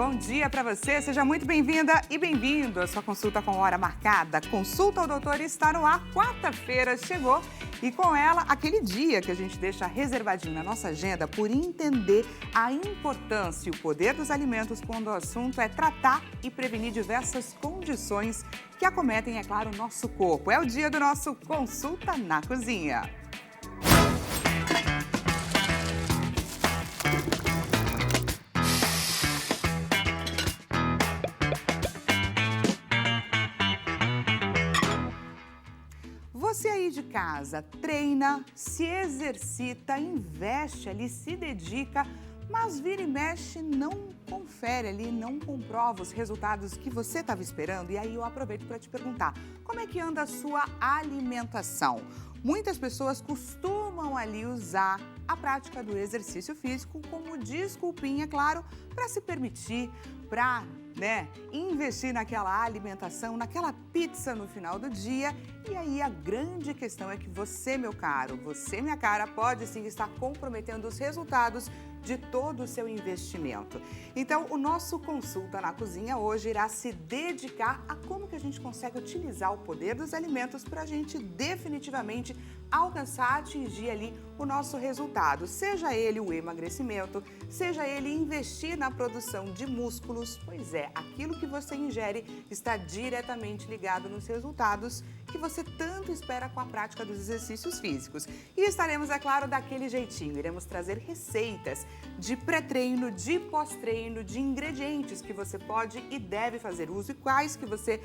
bom dia para você. Seja muito bem-vinda e bem-vindo à sua consulta com hora marcada. Consulta ao doutor está no ar. Quarta-feira chegou e com ela aquele dia que a gente deixa reservadinho na nossa agenda por entender a importância e o poder dos alimentos quando o assunto é tratar e prevenir diversas condições que acometem, é claro, o nosso corpo. É o dia do nosso Consulta na Cozinha. Você aí de casa treina, se exercita, investe ali, se dedica, mas vira e mexe, não confere ali, não comprova os resultados que você estava esperando. E aí eu aproveito para te perguntar, como é que anda a sua alimentação? Muitas pessoas costumam ali usar a prática do exercício físico como desculpinha, claro, para se permitir, para investir naquela alimentação, naquela pizza no final do dia. E aí a grande questão é que você, meu caro, você, minha cara, pode sim estar comprometendo os resultados de todo o seu investimento. Então, o nosso Consulta na Cozinha hoje irá se dedicar a como que a gente consegue utilizar o poder dos alimentos para a gente definitivamente alcançar, atingir ali o nosso resultado. Seja ele o emagrecimento, seja ele investir na produção de músculos. Pois é, aquilo que você ingere está diretamente ligado nos resultados que você tanto espera com a prática dos exercícios físicos. E estaremos, é claro, daquele jeitinho. Iremos trazer receitas de pré-treino, de pós-treino, de ingredientes que você pode e deve fazer uso e quais que você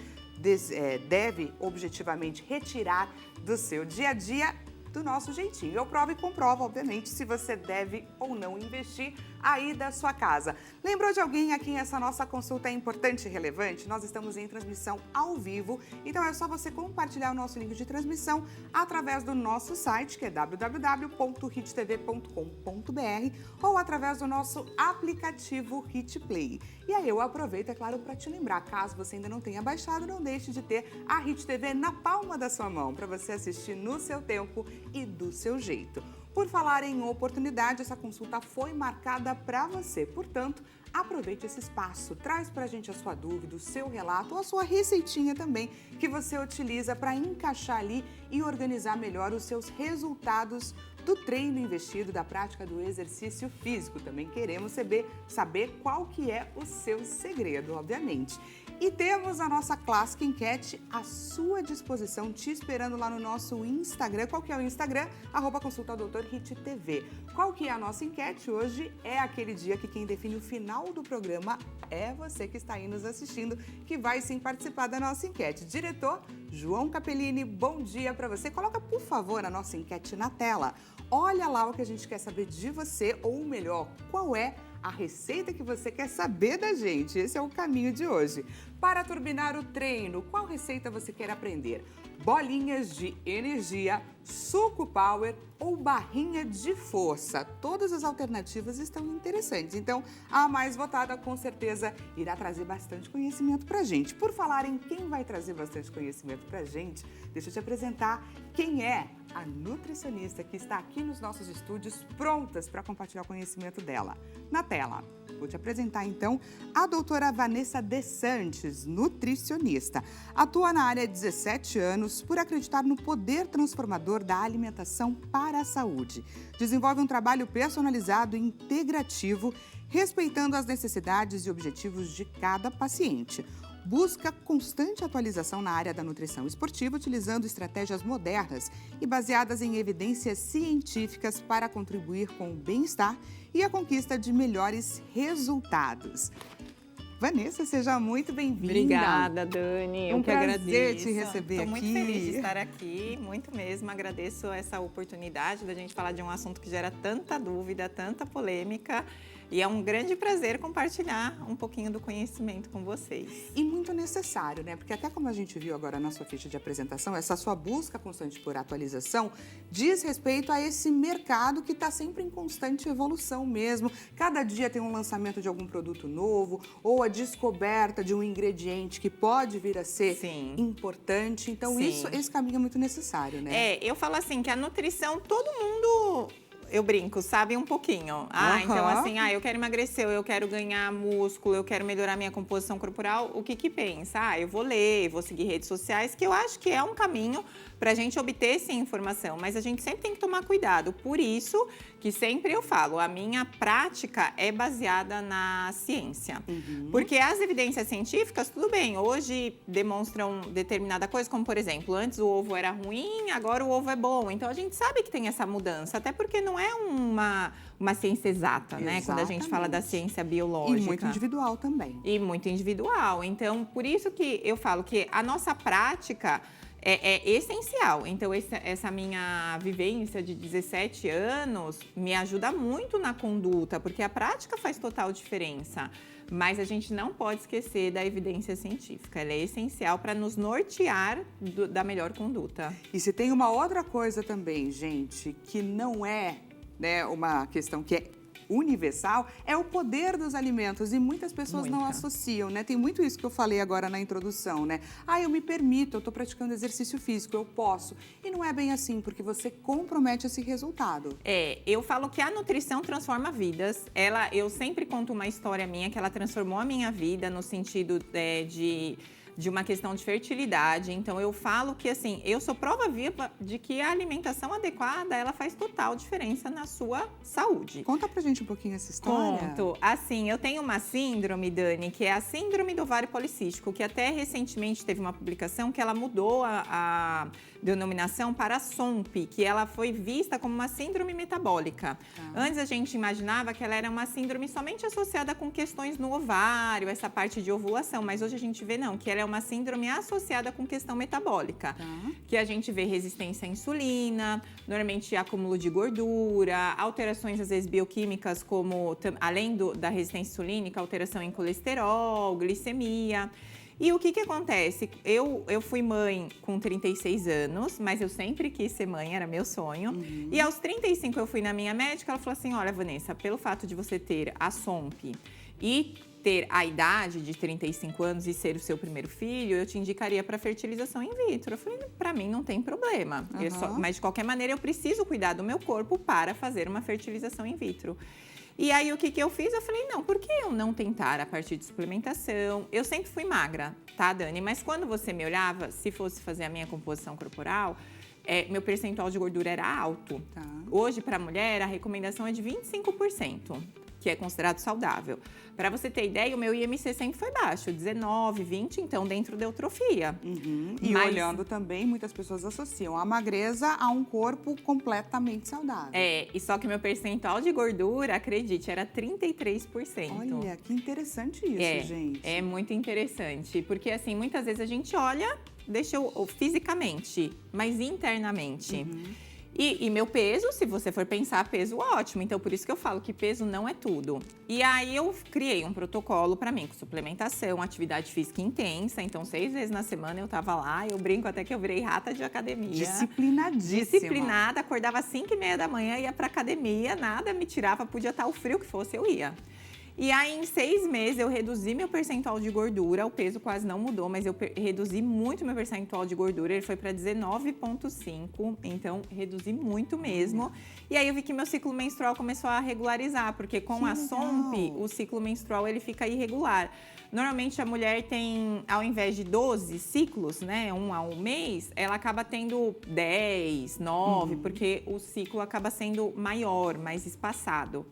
deve objetivamente retirar do seu dia a dia do nosso jeitinho. Eu provo e comprovo, obviamente, se você deve ou não investir aí da sua casa. Lembrou de alguém a quem essa nossa consulta é importante e relevante? Nós estamos em transmissão ao vivo, então é só você compartilhar o nosso link de transmissão através do nosso site, que é www.hittv.com.br, ou através do nosso aplicativo Hit Play. E aí eu aproveito, é claro, para te lembrar, caso você ainda não tenha baixado, não deixe de ter a Hit TV na palma da sua mão, para você assistir no seu tempo e do seu jeito. Por falar em oportunidade, essa consulta foi marcada para você. Portanto, aproveite esse espaço, traz para a gente a sua dúvida, o seu relato ou a sua receitinha também que você utiliza para encaixar ali e organizar melhor os seus resultados do treino investido, da prática do exercício físico. Também queremos saber qual que é o seu segredo, obviamente. E temos a nossa clássica enquete à sua disposição, te esperando lá no nosso Instagram. Qual que é o Instagram? @consultadoutorhittv. Qual que é a nossa enquete? Hoje é aquele dia que quem define o final do programa é você que está aí nos assistindo, que vai sim participar da nossa enquete. Diretor João Capellini, bom dia para você. Coloca, por favor, a nossa enquete na tela. Olha lá o que a gente quer saber de você, ou melhor, qual é a receita que você quer saber da gente. Esse é o caminho de hoje. Para turbinar o treino, qual receita você quer aprender? Bolinhas de energia, suco power ou barrinha de força? Todas as alternativas estão interessantes. Então, a mais votada com certeza irá trazer bastante conhecimento pra gente. Por falar em quem vai trazer bastante conhecimento pra gente, deixa eu te apresentar quem é a nutricionista que está aqui nos nossos estúdios prontas para compartilhar o conhecimento dela. Na tela, vou te apresentar então a doutora Vanessa De Santis, nutricionista. Atua na área há 17 anos por acreditar no poder transformador da alimentação para a saúde. Desenvolve um trabalho personalizado e integrativo, respeitando as necessidades e objetivos de cada paciente. Busca constante atualização na área da nutrição esportiva, utilizando estratégias modernas e baseadas em evidências científicas para contribuir com o bem-estar e a conquista de melhores resultados. Vanessa, seja muito bem-vinda. Obrigada, Dani. Eu que agradeço. Prazer te receber aqui. Estou muito feliz de estar aqui, muito mesmo. Agradeço essa oportunidade da gente falar de um assunto que gera tanta dúvida, tanta polêmica. E é um grande prazer compartilhar um pouquinho do conhecimento com vocês. E muito necessário, né? Porque até como a gente viu agora na sua ficha de apresentação, essa sua busca constante por atualização diz respeito a esse mercado que está sempre em constante evolução mesmo. Cada dia tem um lançamento de algum produto novo ou a descoberta de um ingrediente que pode vir a ser importante. Então, esse caminho é muito necessário, né? Eu falo assim, que a nutrição, todo mundo eu brinco, sabem um pouquinho. Então assim, eu quero emagrecer, eu quero ganhar músculo, eu quero melhorar minha composição corporal. O que pensa? Eu vou ler, vou seguir redes sociais, que eu acho que é um caminho para a gente obter essa informação. Mas a gente sempre tem que tomar cuidado. Por isso que sempre eu falo, a minha prática é baseada na ciência. Porque as evidências científicas, tudo bem, hoje demonstram determinada coisa, como por exemplo, antes o ovo era ruim, agora o ovo é bom. Então a gente sabe que tem essa mudança, até porque não é uma ciência exata, né? Quando a gente fala da ciência biológica. E muito individual também. E muito individual. Então, por isso que eu falo que a nossa prática é essencial. Então, essa minha vivência de 17 anos me ajuda muito na conduta, porque a prática faz total diferença. Mas a gente não pode esquecer da evidência científica. Ela é essencial para nos nortear da melhor conduta. E se tem uma outra coisa também, gente, que não é, né, uma questão que é universal, é o poder dos alimentos, e muitas pessoas não associam, né? Tem muito isso que eu falei agora na introdução, né? Eu me permito, eu tô praticando exercício físico, eu posso. E não é bem assim, porque você compromete esse resultado. Eu falo que a nutrição transforma vidas. Eu sempre conto uma história minha, que ela transformou a minha vida no sentido de uma questão de fertilidade. Então, eu falo que, assim, eu sou prova viva de que a alimentação adequada, ela faz total diferença na sua saúde. Conta pra gente um pouquinho essa história. Conto. Assim, eu tenho uma síndrome, Dani, que é a síndrome do ovário policístico, que até recentemente teve uma publicação que ela mudou a denominação para SOMP, que ela foi vista como uma síndrome metabólica. Antes a gente imaginava que ela era uma síndrome somente associada com questões no ovário, essa parte de ovulação, mas hoje a gente vê não, que ela é uma síndrome associada com questão metabólica, que a gente vê resistência à insulina, normalmente acúmulo de gordura, alterações às vezes bioquímicas como, além da resistência insulínica, alteração em colesterol, glicemia. E o que acontece? Eu fui mãe com 36 anos, mas eu sempre quis ser mãe, era meu sonho. E aos 35 eu fui na minha médica, ela falou assim, olha, Vanessa, pelo fato de você ter a SOMP e ter a idade de 35 anos e ser o seu primeiro filho, eu te indicaria para fertilização in vitro. Eu falei, para mim não tem problema, mas de qualquer maneira eu preciso cuidar do meu corpo para fazer uma fertilização in vitro. E aí, o que eu fiz? Eu falei, não, por que eu não tentar a partir de suplementação? Eu sempre fui magra, tá, Dani? Mas quando você me olhava, se fosse fazer a minha composição corporal, meu percentual de gordura era alto. Hoje, para a mulher, a recomendação é de 25%. Que é considerado saudável. Para você ter ideia, o meu IMC sempre foi baixo, 19, 20, então dentro da eutrofia. E olhando também, muitas pessoas associam a magreza a um corpo completamente saudável. E só que meu percentual de gordura, acredite, era 33%. Olha, que interessante isso, gente. É muito interessante, porque assim, muitas vezes a gente olha, deixa fisicamente, mas internamente. E meu peso, se você for pensar, peso ótimo. Então, por isso que eu falo que peso não é tudo. E aí, eu criei um protocolo para mim, com suplementação, atividade física intensa. Então, 6 vezes na semana eu tava lá. Eu brinco até que eu virei rata de academia. Disciplinadíssima. Disciplinada. Acordava às 5h30 da manhã, ia pra academia. Nada me tirava, podia estar o frio que fosse, eu ia. E aí, em 6 meses, eu reduzi meu percentual de gordura. O peso quase não mudou, mas eu reduzi muito meu percentual de gordura. Ele foi para 19,5, então reduzi muito mesmo. E aí, eu vi que meu ciclo menstrual começou a regularizar, porque com a SOMP, o ciclo menstrual ele fica irregular. Normalmente, a mulher tem, ao invés de 12 ciclos, né, um a um mês, ela acaba tendo 10, 9, porque o ciclo acaba sendo maior, mais espaçado.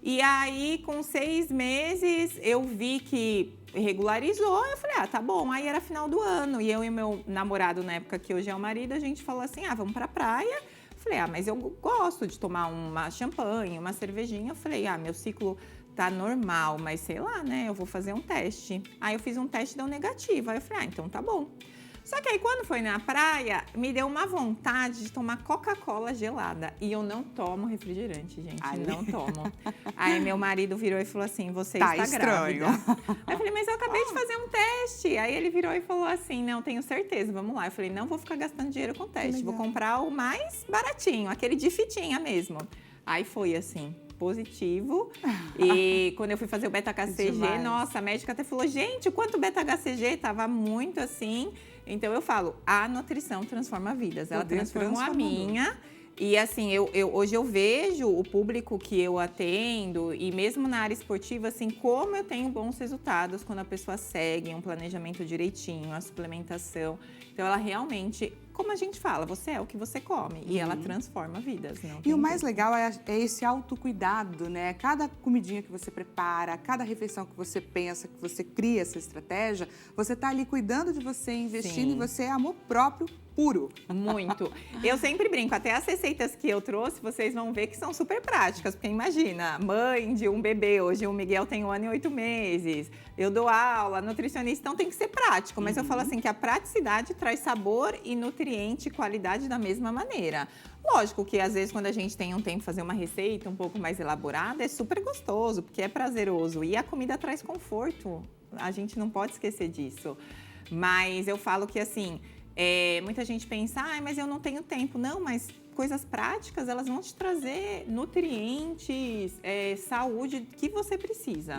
E aí, com 6 meses, eu vi que regularizou. Eu falei, tá bom. Aí era final do ano. E eu e meu namorado, na época que hoje é o marido, a gente falou assim, vamos pra praia. Eu falei, mas eu gosto de tomar uma champanhe, uma cervejinha. Eu falei, meu ciclo tá normal, mas sei lá, né? Eu vou fazer um teste. Aí eu fiz um teste e deu negativo. Aí eu falei, então tá bom. Só que aí, quando foi na praia, me deu uma vontade de tomar Coca-Cola gelada. E eu não tomo refrigerante, gente. Não tomo. Aí, meu marido virou e falou assim, você está estranho. grávida. Aí eu falei, mas eu acabei de fazer um teste. Aí, ele virou e falou assim, não, tenho certeza, vamos lá. Eu falei, não vou ficar gastando dinheiro com teste. Vou comprar o mais baratinho, aquele de fitinha mesmo. Aí, foi assim, positivo. E quando eu fui fazer o beta-HCG, nossa, a médica até falou, gente, o quanto beta-HCG? Tava muito assim. Então, eu falo, a nutrição transforma vidas. Ela transformou a minha. E assim, hoje eu vejo o público que eu atendo, e mesmo na área esportiva, assim, como eu tenho bons resultados quando a pessoa segue um planejamento direitinho, a suplementação. Então, ela realmente, como a gente fala, você é o que você come. E ela transforma vidas. Não E o mais legal é esse autocuidado, né? Cada comidinha que você prepara, cada refeição que você pensa, que você cria essa estratégia, você tá ali cuidando de você, investindo em você, é amor próprio puro. Muito. Eu sempre brinco, até as receitas que eu trouxe, vocês vão ver que são super práticas. Porque imagina, mãe de um bebê, hoje o Miguel tem 1 ano e 8 meses. Eu dou aula, nutricionista, então tem que ser prático. Mas eu falo assim que a praticidade traz sabor e nutriente e qualidade da mesma maneira. Lógico que às vezes quando a gente tem um tempo fazer uma receita um pouco mais elaborada, é super gostoso, porque é prazeroso. E a comida traz conforto. A gente não pode esquecer disso. Mas eu falo que assim, muita gente pensa, mas eu não tenho tempo. Não, mas coisas práticas, elas vão te trazer nutrientes, saúde que você precisa.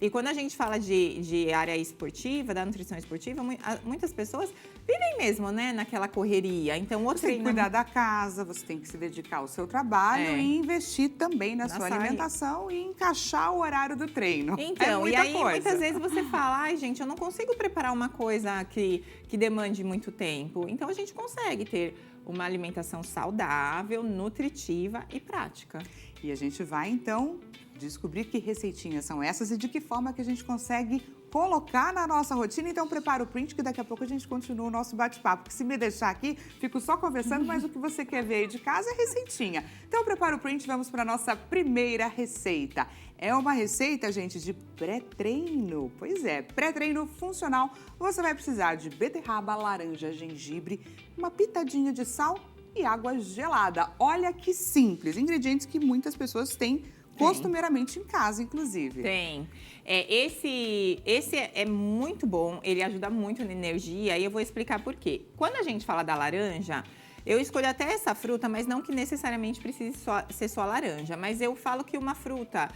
E quando a gente fala de área esportiva, da nutrição esportiva, muitas pessoas vivem mesmo, né, naquela correria. Então, você tem que cuidar da casa, você tem que se dedicar ao seu trabalho e investir também na sua alimentação e encaixar o horário do treino. Então, e aí muitas vezes você fala, ai gente, eu não consigo preparar uma coisa que demande muito tempo. Então, a gente consegue ter uma alimentação saudável, nutritiva e prática. E a gente vai, então, descobrir que receitinhas são essas e de que forma que a gente consegue colocar na nossa rotina. Então, prepara o print que daqui a pouco a gente continua o nosso bate-papo. Porque se me deixar aqui, fico só conversando, mas o que você quer ver aí de casa é receitinha. Então, prepara o print e vamos para a nossa primeira receita. É uma receita, gente, de pré-treino. Pois é, pré-treino funcional. Você vai precisar de beterraba, laranja, gengibre, uma pitadinha de sal e água gelada. Olha que simples, ingredientes que muitas pessoas têm costumeiramente em casa, inclusive. Tem. Esse é muito bom, ele ajuda muito na energia e eu vou explicar por quê. Quando a gente fala da laranja, eu escolho até essa fruta, mas não que necessariamente precise ser só laranja. Mas eu falo que uma fruta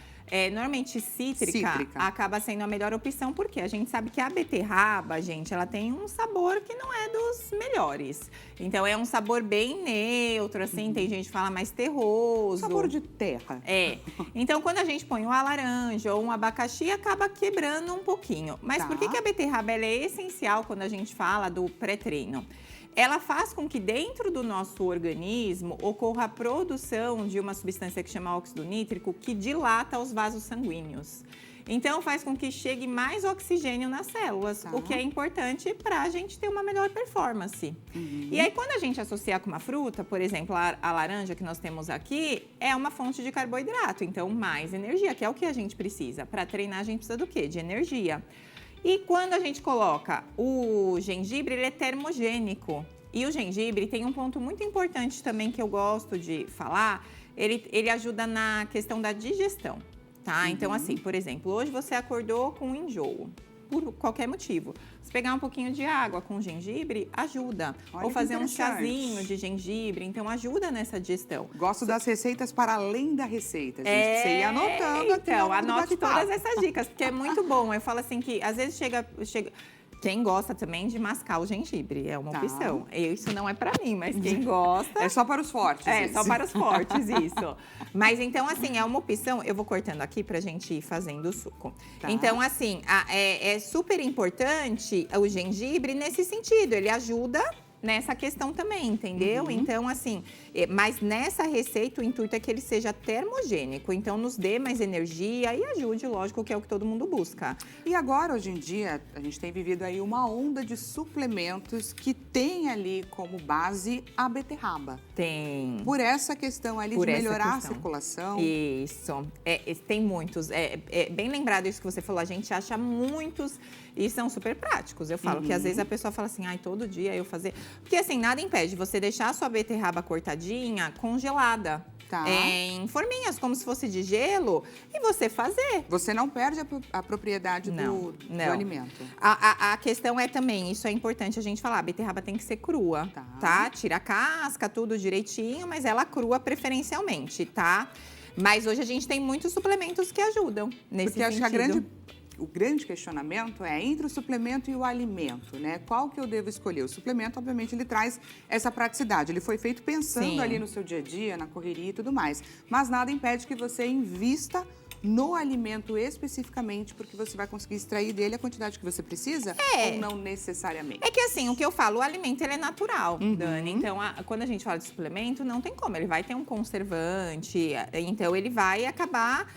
normalmente cítrica acaba sendo a melhor opção, porque a gente sabe que a beterraba, gente, ela tem um sabor que não é dos melhores. Então, é um sabor bem neutro, assim, tem gente que fala mais terroso. Sabor de terra. Então, quando a gente põe uma laranja ou um abacaxi, acaba quebrando um pouquinho. Mas por que a beterraba ela é essencial quando a gente fala do pré-treino? Ela faz com que dentro do nosso organismo ocorra a produção de uma substância que chama óxido nítrico, que dilata os vasos sanguíneos. Então, faz com que chegue mais oxigênio nas células, o que é importante para a gente ter uma melhor performance. E aí, quando a gente associa com uma fruta, por exemplo, a laranja que nós temos aqui, é uma fonte de carboidrato, então mais energia, que é o que a gente precisa. Para treinar, a gente precisa do quê? De energia. E quando a gente coloca o gengibre, ele é termogênico. E o gengibre tem um ponto muito importante também que eu gosto de falar, ele ajuda na questão da digestão, tá? Então, assim, por exemplo, hoje você acordou com um enjoo, por qualquer motivo. Se pegar um pouquinho de água com gengibre, ajuda. Ou fazer um chazinho de gengibre, então ajuda nessa digestão. Gosto das receitas para além da receita, gente. Você ia anotando aqui. Então, anote todas essas dicas, porque é muito bom. Eu falo assim que, às vezes, chega... Quem gosta também de mascar o gengibre, é uma opção. Isso não é pra mim, mas quem gosta... É só para os fortes. Só para os fortes, isso. Mas então, assim, é uma opção... Eu vou cortando aqui pra gente ir fazendo o suco. Então, assim, é super importante o gengibre nesse sentido. Ele ajuda nessa questão também, entendeu? Então, assim, mas nessa receita o intuito é que ele seja termogênico, então nos dê mais energia e ajude, lógico, que é o que todo mundo busca. E agora, hoje em dia, a gente tem vivido aí uma onda de suplementos que tem ali como base a beterraba. Tem. Por essa questão ali de melhorar a circulação. Isso. Tem muitos. Bem lembrado isso que você falou, a gente acha muitos e são super práticos. Eu falo que às vezes a pessoa fala assim, todo dia eu fazer... Porque assim, nada impede você deixar a sua beterraba cortadinha congelada. Em forminhas, como se fosse de gelo, e você fazer. Você não perde a propriedade do alimento. A questão é também, isso é importante a gente falar, a beterraba tem que ser crua, tá? Tira a casca, tudo direitinho, mas ela crua preferencialmente, tá? Mas hoje a gente tem muitos suplementos que ajudam nesse sentido. Acho que o grande questionamento é entre o suplemento e o alimento, né? Qual que eu devo escolher? O suplemento, obviamente, ele traz essa praticidade. Ele foi feito pensando ali no seu dia a dia, na correria e tudo mais. Mas nada impede que você invista no alimento especificamente, porque você vai conseguir extrair dele a quantidade que você precisa ou não necessariamente? É que assim, o que eu falo, o alimento ele é natural, Dani. Então, quando a gente fala de suplemento, não tem como. Ele vai ter um conservante, então ele vai acabar...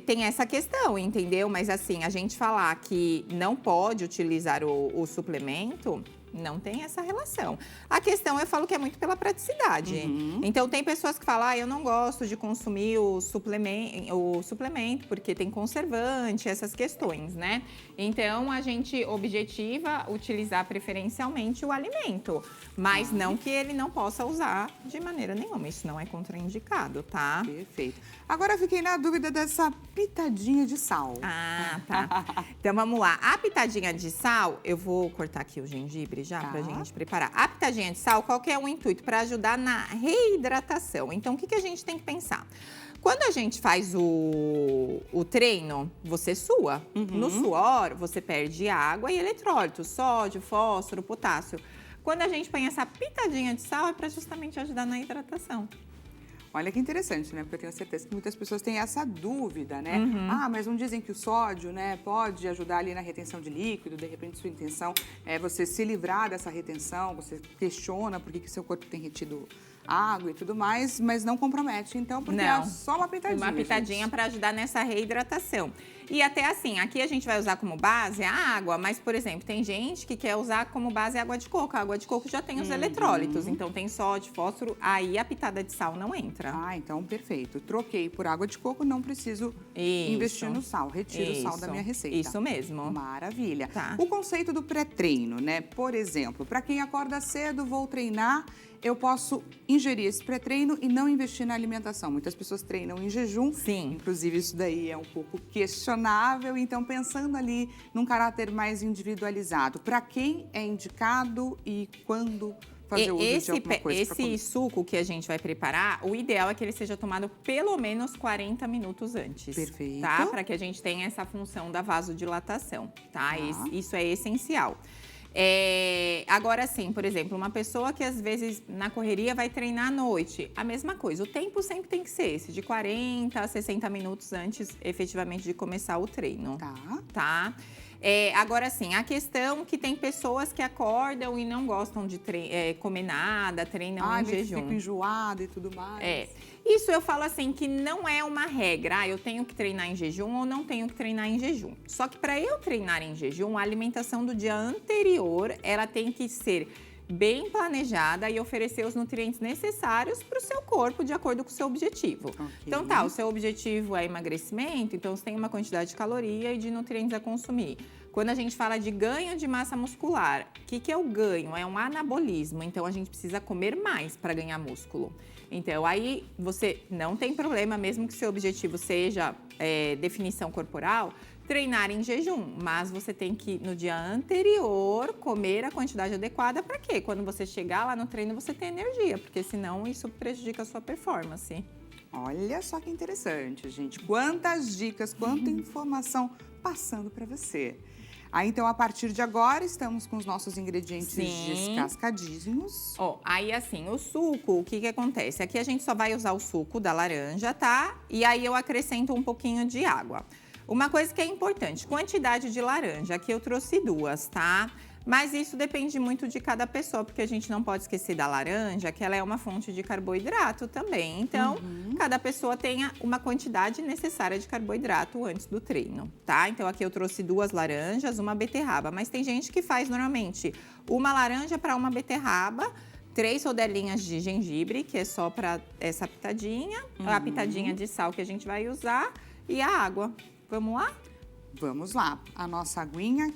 tem essa questão, entendeu? Mas assim, a gente falar que não pode utilizar o suplemento... Não tem essa relação. A questão, eu falo que é muito pela praticidade. Então, tem pessoas que falam, eu não gosto de consumir o suplemento porque tem conservante, essas questões, né? Então, a gente objetiva utilizar preferencialmente o alimento, mas não que ele não possa usar de maneira nenhuma. Isso não é contraindicado, tá? Perfeito. Agora, eu fiquei na dúvida dessa pitadinha de sal. Ah, tá. Então, vamos lá. A pitadinha de sal, eu vou cortar aqui o gengibre já pra gente preparar. A pitadinha de sal, qual que é o intuito? Para ajudar na reidratação. Então, o que a gente tem que pensar? Quando a gente faz o treino, você sua. No suor, você perde água e eletrólitos, sódio, fósforo, potássio. Quando a gente põe essa pitadinha de sal, é para justamente ajudar na hidratação. Olha que interessante, né? Porque eu tenho certeza que muitas pessoas têm essa dúvida, né? Mas não dizem que o sódio, né, pode ajudar ali na retenção de líquido, de repente sua intenção é você se livrar dessa retenção, você questiona por que seu corpo tem retido água e tudo mais, mas não compromete, então, porque é só uma pitadinha. Uma pitadinha para ajudar nessa reidratação. E até assim, aqui a gente vai usar como base a água, mas, por exemplo, tem gente que quer usar como base a água de coco. A água de coco já tem os eletrólitos, então tem sódio, fósforo, aí a pitada de sal não entra. Ah, então perfeito. Troquei por água de coco, não preciso investir no sal. Retiro o sal da minha receita. Isso mesmo. Maravilha. Tá. O conceito do pré-treino, né? Por exemplo, para quem acorda cedo, vou treinar, eu posso ingerir esse pré-treino e não investir na alimentação. Muitas pessoas treinam em jejum. Sim. Inclusive, isso daí é um pouco questionável. Então, pensando ali num caráter mais individualizado, para quem é indicado e quando fazer uso de alguma coisa? Esse suco que a gente vai preparar, o ideal é que ele seja tomado pelo menos 40 minutos antes. Perfeito. Tá? Para que a gente tenha essa função da vasodilatação, tá? Isso é essencial. Agora sim, por exemplo, uma pessoa que às vezes na correria vai treinar à noite, a mesma coisa, o tempo sempre tem que ser esse, de 40 a 60 minutos antes efetivamente de começar o treino. Tá? Agora sim, a questão que tem pessoas que acordam e não gostam de comer nada, treinam em jejum. Fico enjoada e tudo mais. Isso eu falo assim, que não é uma regra, eu tenho que treinar em jejum ou não tenho que treinar em jejum. Só que para eu treinar em jejum, a alimentação do dia anterior, ela tem que ser bem planejada e oferecer os nutrientes necessários para o seu corpo, de acordo com o seu objetivo. Então tá, o seu objetivo é emagrecimento, então você tem uma quantidade de caloria e de nutrientes a consumir. Quando a gente fala de ganho de massa muscular, o que é o ganho? É um anabolismo, então a gente precisa comer mais para ganhar músculo. Então, aí você não tem problema, mesmo que seu objetivo seja definição corporal, treinar em jejum. Mas você tem que, no dia anterior, comer a quantidade adequada. Para quê? Quando você chegar lá no treino, você tem energia, porque senão isso prejudica a sua performance. Olha só que interessante, gente. Quantas dicas, quanta informação passando para você. Aí, então, a partir de agora, estamos com os nossos ingredientes descascadinhos. Aí, assim, o suco, o que acontece? Aqui a gente só vai usar o suco da laranja, tá? E aí eu acrescento um pouquinho de água. Uma coisa que é importante, quantidade de laranja. Aqui eu trouxe 2, tá? Mas isso depende muito de cada pessoa, porque a gente não pode esquecer da laranja, que ela é uma fonte de carboidrato também. Então, cada pessoa tenha uma quantidade necessária de carboidrato antes do treino, tá? Então, aqui eu trouxe 2 laranjas, uma beterraba. Mas tem gente que faz, normalmente, uma laranja para uma beterraba, 3 rodelinhas de gengibre, que é só para essa pitadinha, a pitadinha de sal que a gente vai usar e a água. Vamos lá? Vamos lá. A nossa aguinha.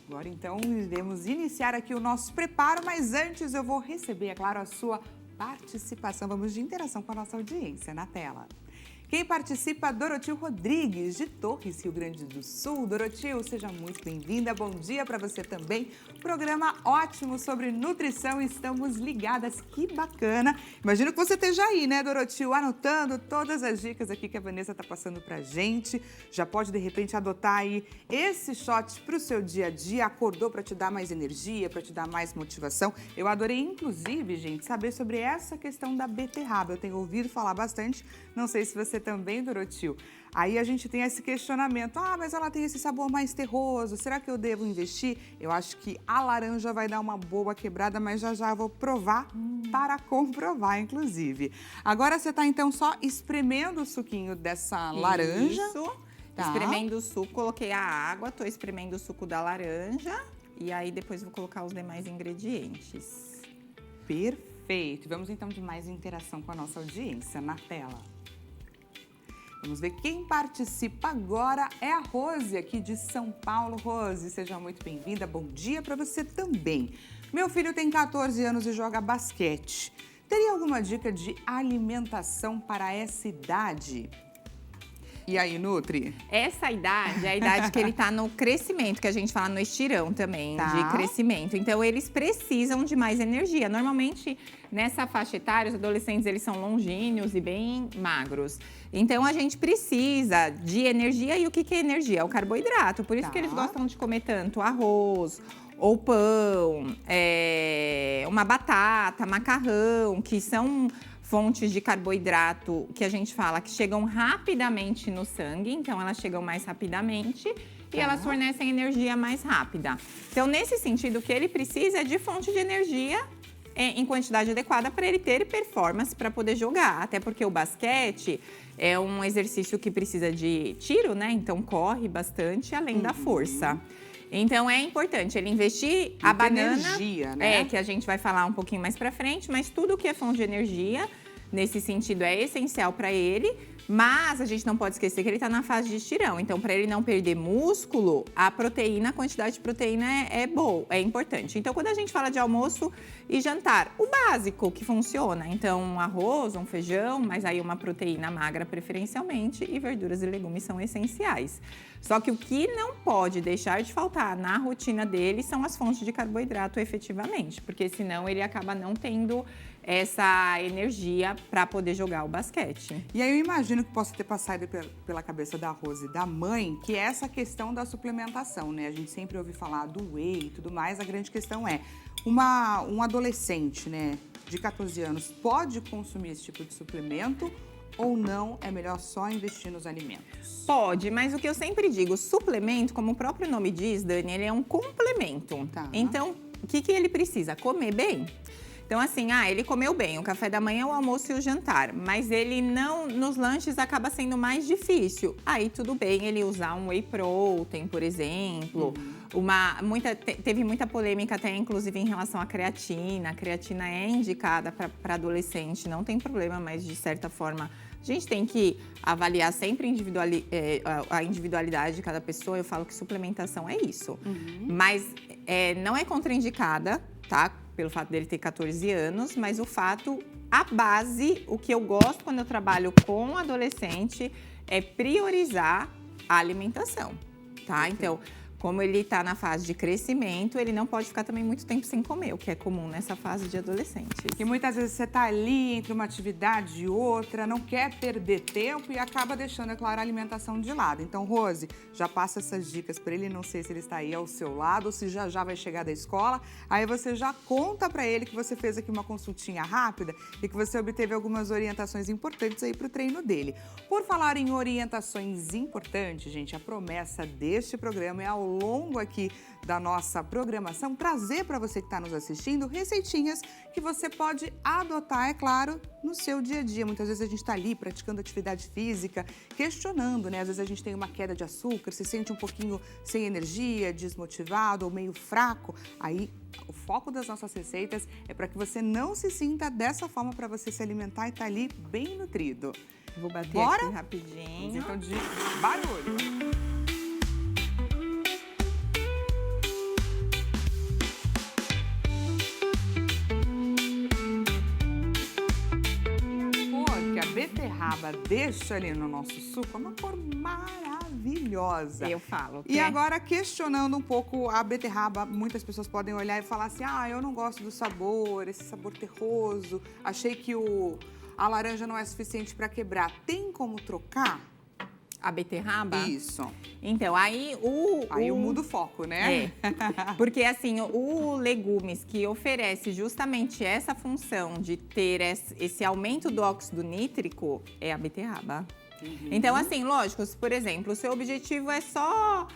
Agora, então, iremos iniciar aqui o nosso preparo, mas antes eu vou receber, é claro, a sua participação. Vamos de interação com a nossa audiência na tela. Quem participa, Dorotil Rodrigues, de Torres, Rio Grande do Sul. Dorotil, seja muito bem-vinda. Bom dia para você também. Programa ótimo sobre nutrição. Estamos ligadas. Que bacana. Imagino que você esteja aí, né, Dorotil, anotando todas as dicas aqui que a Vanessa está passando pra gente. Já pode, de repente, adotar aí esse shot para o seu dia a dia. Acordou para te dar mais energia, para te dar mais motivação. Eu adorei, inclusive, gente, saber sobre essa questão da beterraba. Eu tenho ouvido falar bastante. Não sei se você também, Dorotil. Aí a gente tem esse questionamento, mas ela tem esse sabor mais terroso, será que eu devo investir? Eu acho que a laranja vai dar uma boa quebrada, mas já vou provar para comprovar, inclusive. Agora você está, então, só espremendo o suquinho dessa laranja. Isso, tá. Espremendo o suco, coloquei a água, tô espremendo o suco da laranja e aí depois vou colocar os demais ingredientes. Perfeito. Vamos, então, de mais interação com a nossa audiência na tela. Vamos ver quem participa agora. É a Rose, aqui de São Paulo. Rose, seja muito bem-vinda. Bom dia para você também. Meu filho tem 14 anos e joga basquete. Teria alguma dica de alimentação para essa idade? E aí, Nutri? Essa idade é a idade que ele tá no crescimento, que a gente fala no estirão também, tá, de crescimento. Então, eles precisam de mais energia. Normalmente, nessa faixa etária, os adolescentes, eles são longínquos e bem magros. Então, a gente precisa de energia. E o que é energia? É o carboidrato. Por isso que eles gostam de comer tanto arroz, ou pão, uma batata, macarrão, que são fontes de carboidrato que a gente fala que chegam rapidamente no sangue, então elas chegam mais rapidamente e elas fornecem energia mais rápida. Então, nesse sentido, o que ele precisa é de fonte de energia em quantidade adequada para ele ter performance para poder jogar. Até porque o basquete é um exercício que precisa de tiro, né? Então, corre bastante, além da força. Então, é importante ele investir a banana, energia, né? Que a gente vai falar um pouquinho mais pra frente, mas tudo que é fonte de energia, nesse sentido, é essencial para ele. Mas a gente não pode esquecer que ele está na fase de estirão. Então, para ele não perder músculo, a proteína, a quantidade de proteína é boa, é importante. Então, quando a gente fala de almoço e jantar, o básico que funciona. Então, um arroz, um feijão, mas aí uma proteína magra preferencialmente e verduras e legumes são essenciais. Só que o que não pode deixar de faltar na rotina dele são as fontes de carboidrato efetivamente, porque senão ele acaba não tendo essa energia para poder jogar o basquete. E aí eu imagino que possa ter passado pela cabeça da Rose e da mãe, que é essa questão da suplementação, né? A gente sempre ouve falar do whey e tudo mais, a grande questão é, um adolescente, né, de 14 anos, pode consumir esse tipo de suplemento ou não, é melhor só investir nos alimentos? Pode, mas o que eu sempre digo, suplemento, como o próprio nome diz, Dani, ele é um complemento. Tá. Então, o que ele precisa? Comer bem. Então, assim, ele comeu bem o café da manhã, o almoço e o jantar, mas ele não, nos lanches acaba sendo mais difícil. Aí, tudo bem ele usar um whey protein, por exemplo. Teve muita polêmica até, inclusive, em relação à creatina. A creatina é indicada para adolescente, não tem problema, mas, de certa forma, a gente tem que avaliar sempre a individualidade de cada pessoa. Eu falo que suplementação é isso. Mas não é contraindicada, tá? Pelo fato dele ter 14 anos, mas a base, o que eu gosto quando eu trabalho com adolescente é priorizar a alimentação, tá? Então, como ele está na fase de crescimento, ele não pode ficar também muito tempo sem comer, o que é comum nessa fase de adolescente. E muitas vezes você está ali entre uma atividade e outra, não quer perder tempo e acaba deixando, é claro, a alimentação de lado. Então, Rose, já passa essas dicas para ele, não sei se ele está aí ao seu lado ou se já vai chegar da escola. Aí você já conta para ele que você fez aqui uma consultinha rápida e que você obteve algumas orientações importantes aí para o treino dele. Por falar em orientações importantes, gente, a promessa deste programa é ao longo aqui da nossa programação, trazer para você que está nos assistindo receitinhas que você pode adotar, é claro, no seu dia a dia. Muitas vezes a gente está ali praticando atividade física, questionando, né? Às vezes a gente tem uma queda de açúcar, se sente um pouquinho sem energia, desmotivado ou meio fraco. Aí o foco das nossas receitas é para que você não se sinta dessa forma, para você se alimentar e estar ali bem nutrido. Vou bater Bora? aqui rapidinho. Vamos então de barulho. beterraba beterraba deixa ali no nosso suco, é uma cor maravilhosa. Eu falo. E agora, questionando um pouco a beterraba, muitas pessoas podem olhar e falar assim, eu não gosto do sabor, esse sabor terroso, achei que a laranja não é suficiente para quebrar. Tem como trocar? A beterraba? Isso. Então, aí eu mudo o foco, né? Porque assim, o legumes que oferece justamente essa função de ter esse aumento do óxido nítrico é a beterraba. Então, assim, lógico, se, por exemplo, o seu objetivo é só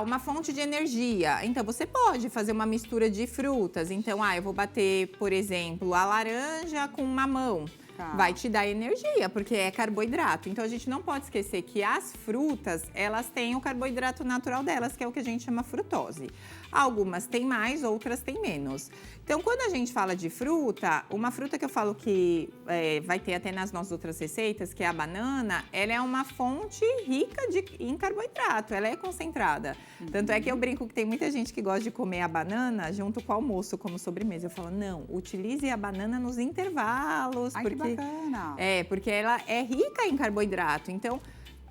uma fonte de energia, então você pode fazer uma mistura de frutas. Então, eu vou bater, por exemplo, a laranja com mamão. Vai te dar energia, porque é carboidrato. Então, a gente não pode esquecer que as frutas, elas têm o carboidrato natural delas, que é o que a gente chama frutose. Algumas têm mais, outras têm menos. Então, quando a gente fala de fruta, uma fruta que eu falo que vai ter até nas nossas outras receitas, que é a banana, ela é uma fonte rica em carboidrato, ela é concentrada. Tanto é que eu brinco que tem muita gente que gosta de comer a banana junto com o almoço, como sobremesa. Eu falo, não, utilize a banana nos intervalos. Que bacana! Porque ela é rica em carboidrato. Então,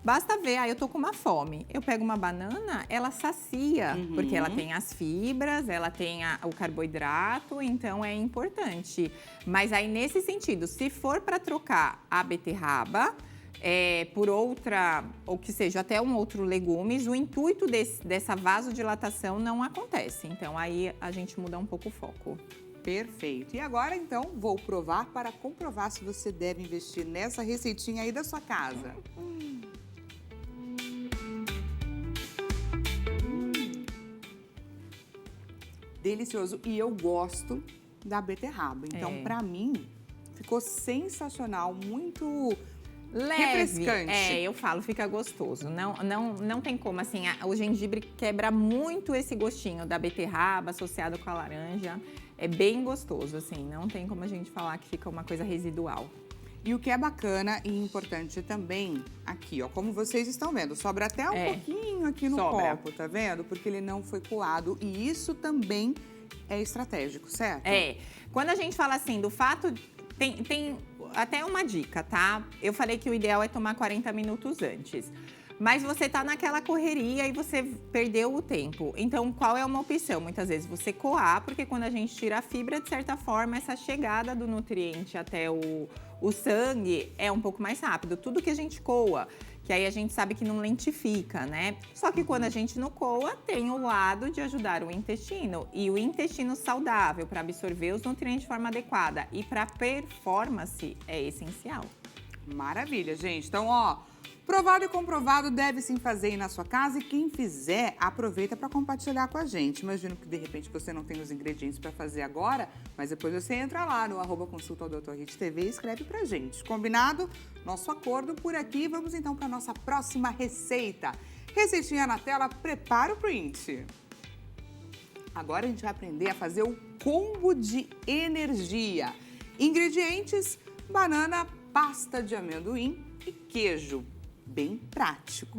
basta ver, eu tô com uma fome. Eu pego uma banana, ela sacia, porque ela tem as fibras, ela tem o carboidrato, então é importante. Mas aí, nesse sentido, se for para trocar a beterraba por outra, ou que seja, até um outro legumes, o intuito dessa vasodilatação não acontece. Então, aí a gente muda um pouco o foco. Perfeito. E agora, então, vou provar para comprovar se você deve investir nessa receitinha aí da sua casa. Delicioso. E eu gosto da beterraba. Então, para mim, ficou sensacional, muito leve, refrescante. Eu falo, fica gostoso. Não tem como, assim, o gengibre quebra muito esse gostinho da beterraba associado com a laranja. É bem gostoso, assim, não tem como a gente falar que fica uma coisa residual. E o que é bacana e importante também, aqui, como vocês estão vendo, sobra até um pouquinho aqui no copo, tá vendo? Porque ele não foi coado e isso também é estratégico, certo? Quando a gente fala assim, do fato... Tem até uma dica, tá? Eu falei que o ideal é tomar 40 minutos antes. Mas você tá naquela correria e você perdeu o tempo. Então, qual é uma opção? Muitas vezes você coar, porque quando a gente tira a fibra, de certa forma, essa chegada do nutriente até o sangue é um pouco mais rápido. Tudo que a gente coa, que aí a gente sabe que não lentifica, né? Só que quando a gente não coa, tem o lado de ajudar o intestino. E o intestino saudável para absorver os nutrientes de forma adequada e para performance é essencial. Maravilha, gente. Então, provado e comprovado, deve sim fazer aí na sua casa e quem fizer, aproveita para compartilhar com a gente. Imagino que de repente você não tem os ingredientes para fazer agora, mas depois você entra lá no @consulta_ao_Dr. e escreve pra gente. Combinado? Nosso acordo por aqui. Vamos então para nossa próxima receita. Receitinha na tela, prepara o print. Agora a gente vai aprender a fazer o combo de energia. Ingredientes: banana, pasta de amendoim e queijo. Bem prático.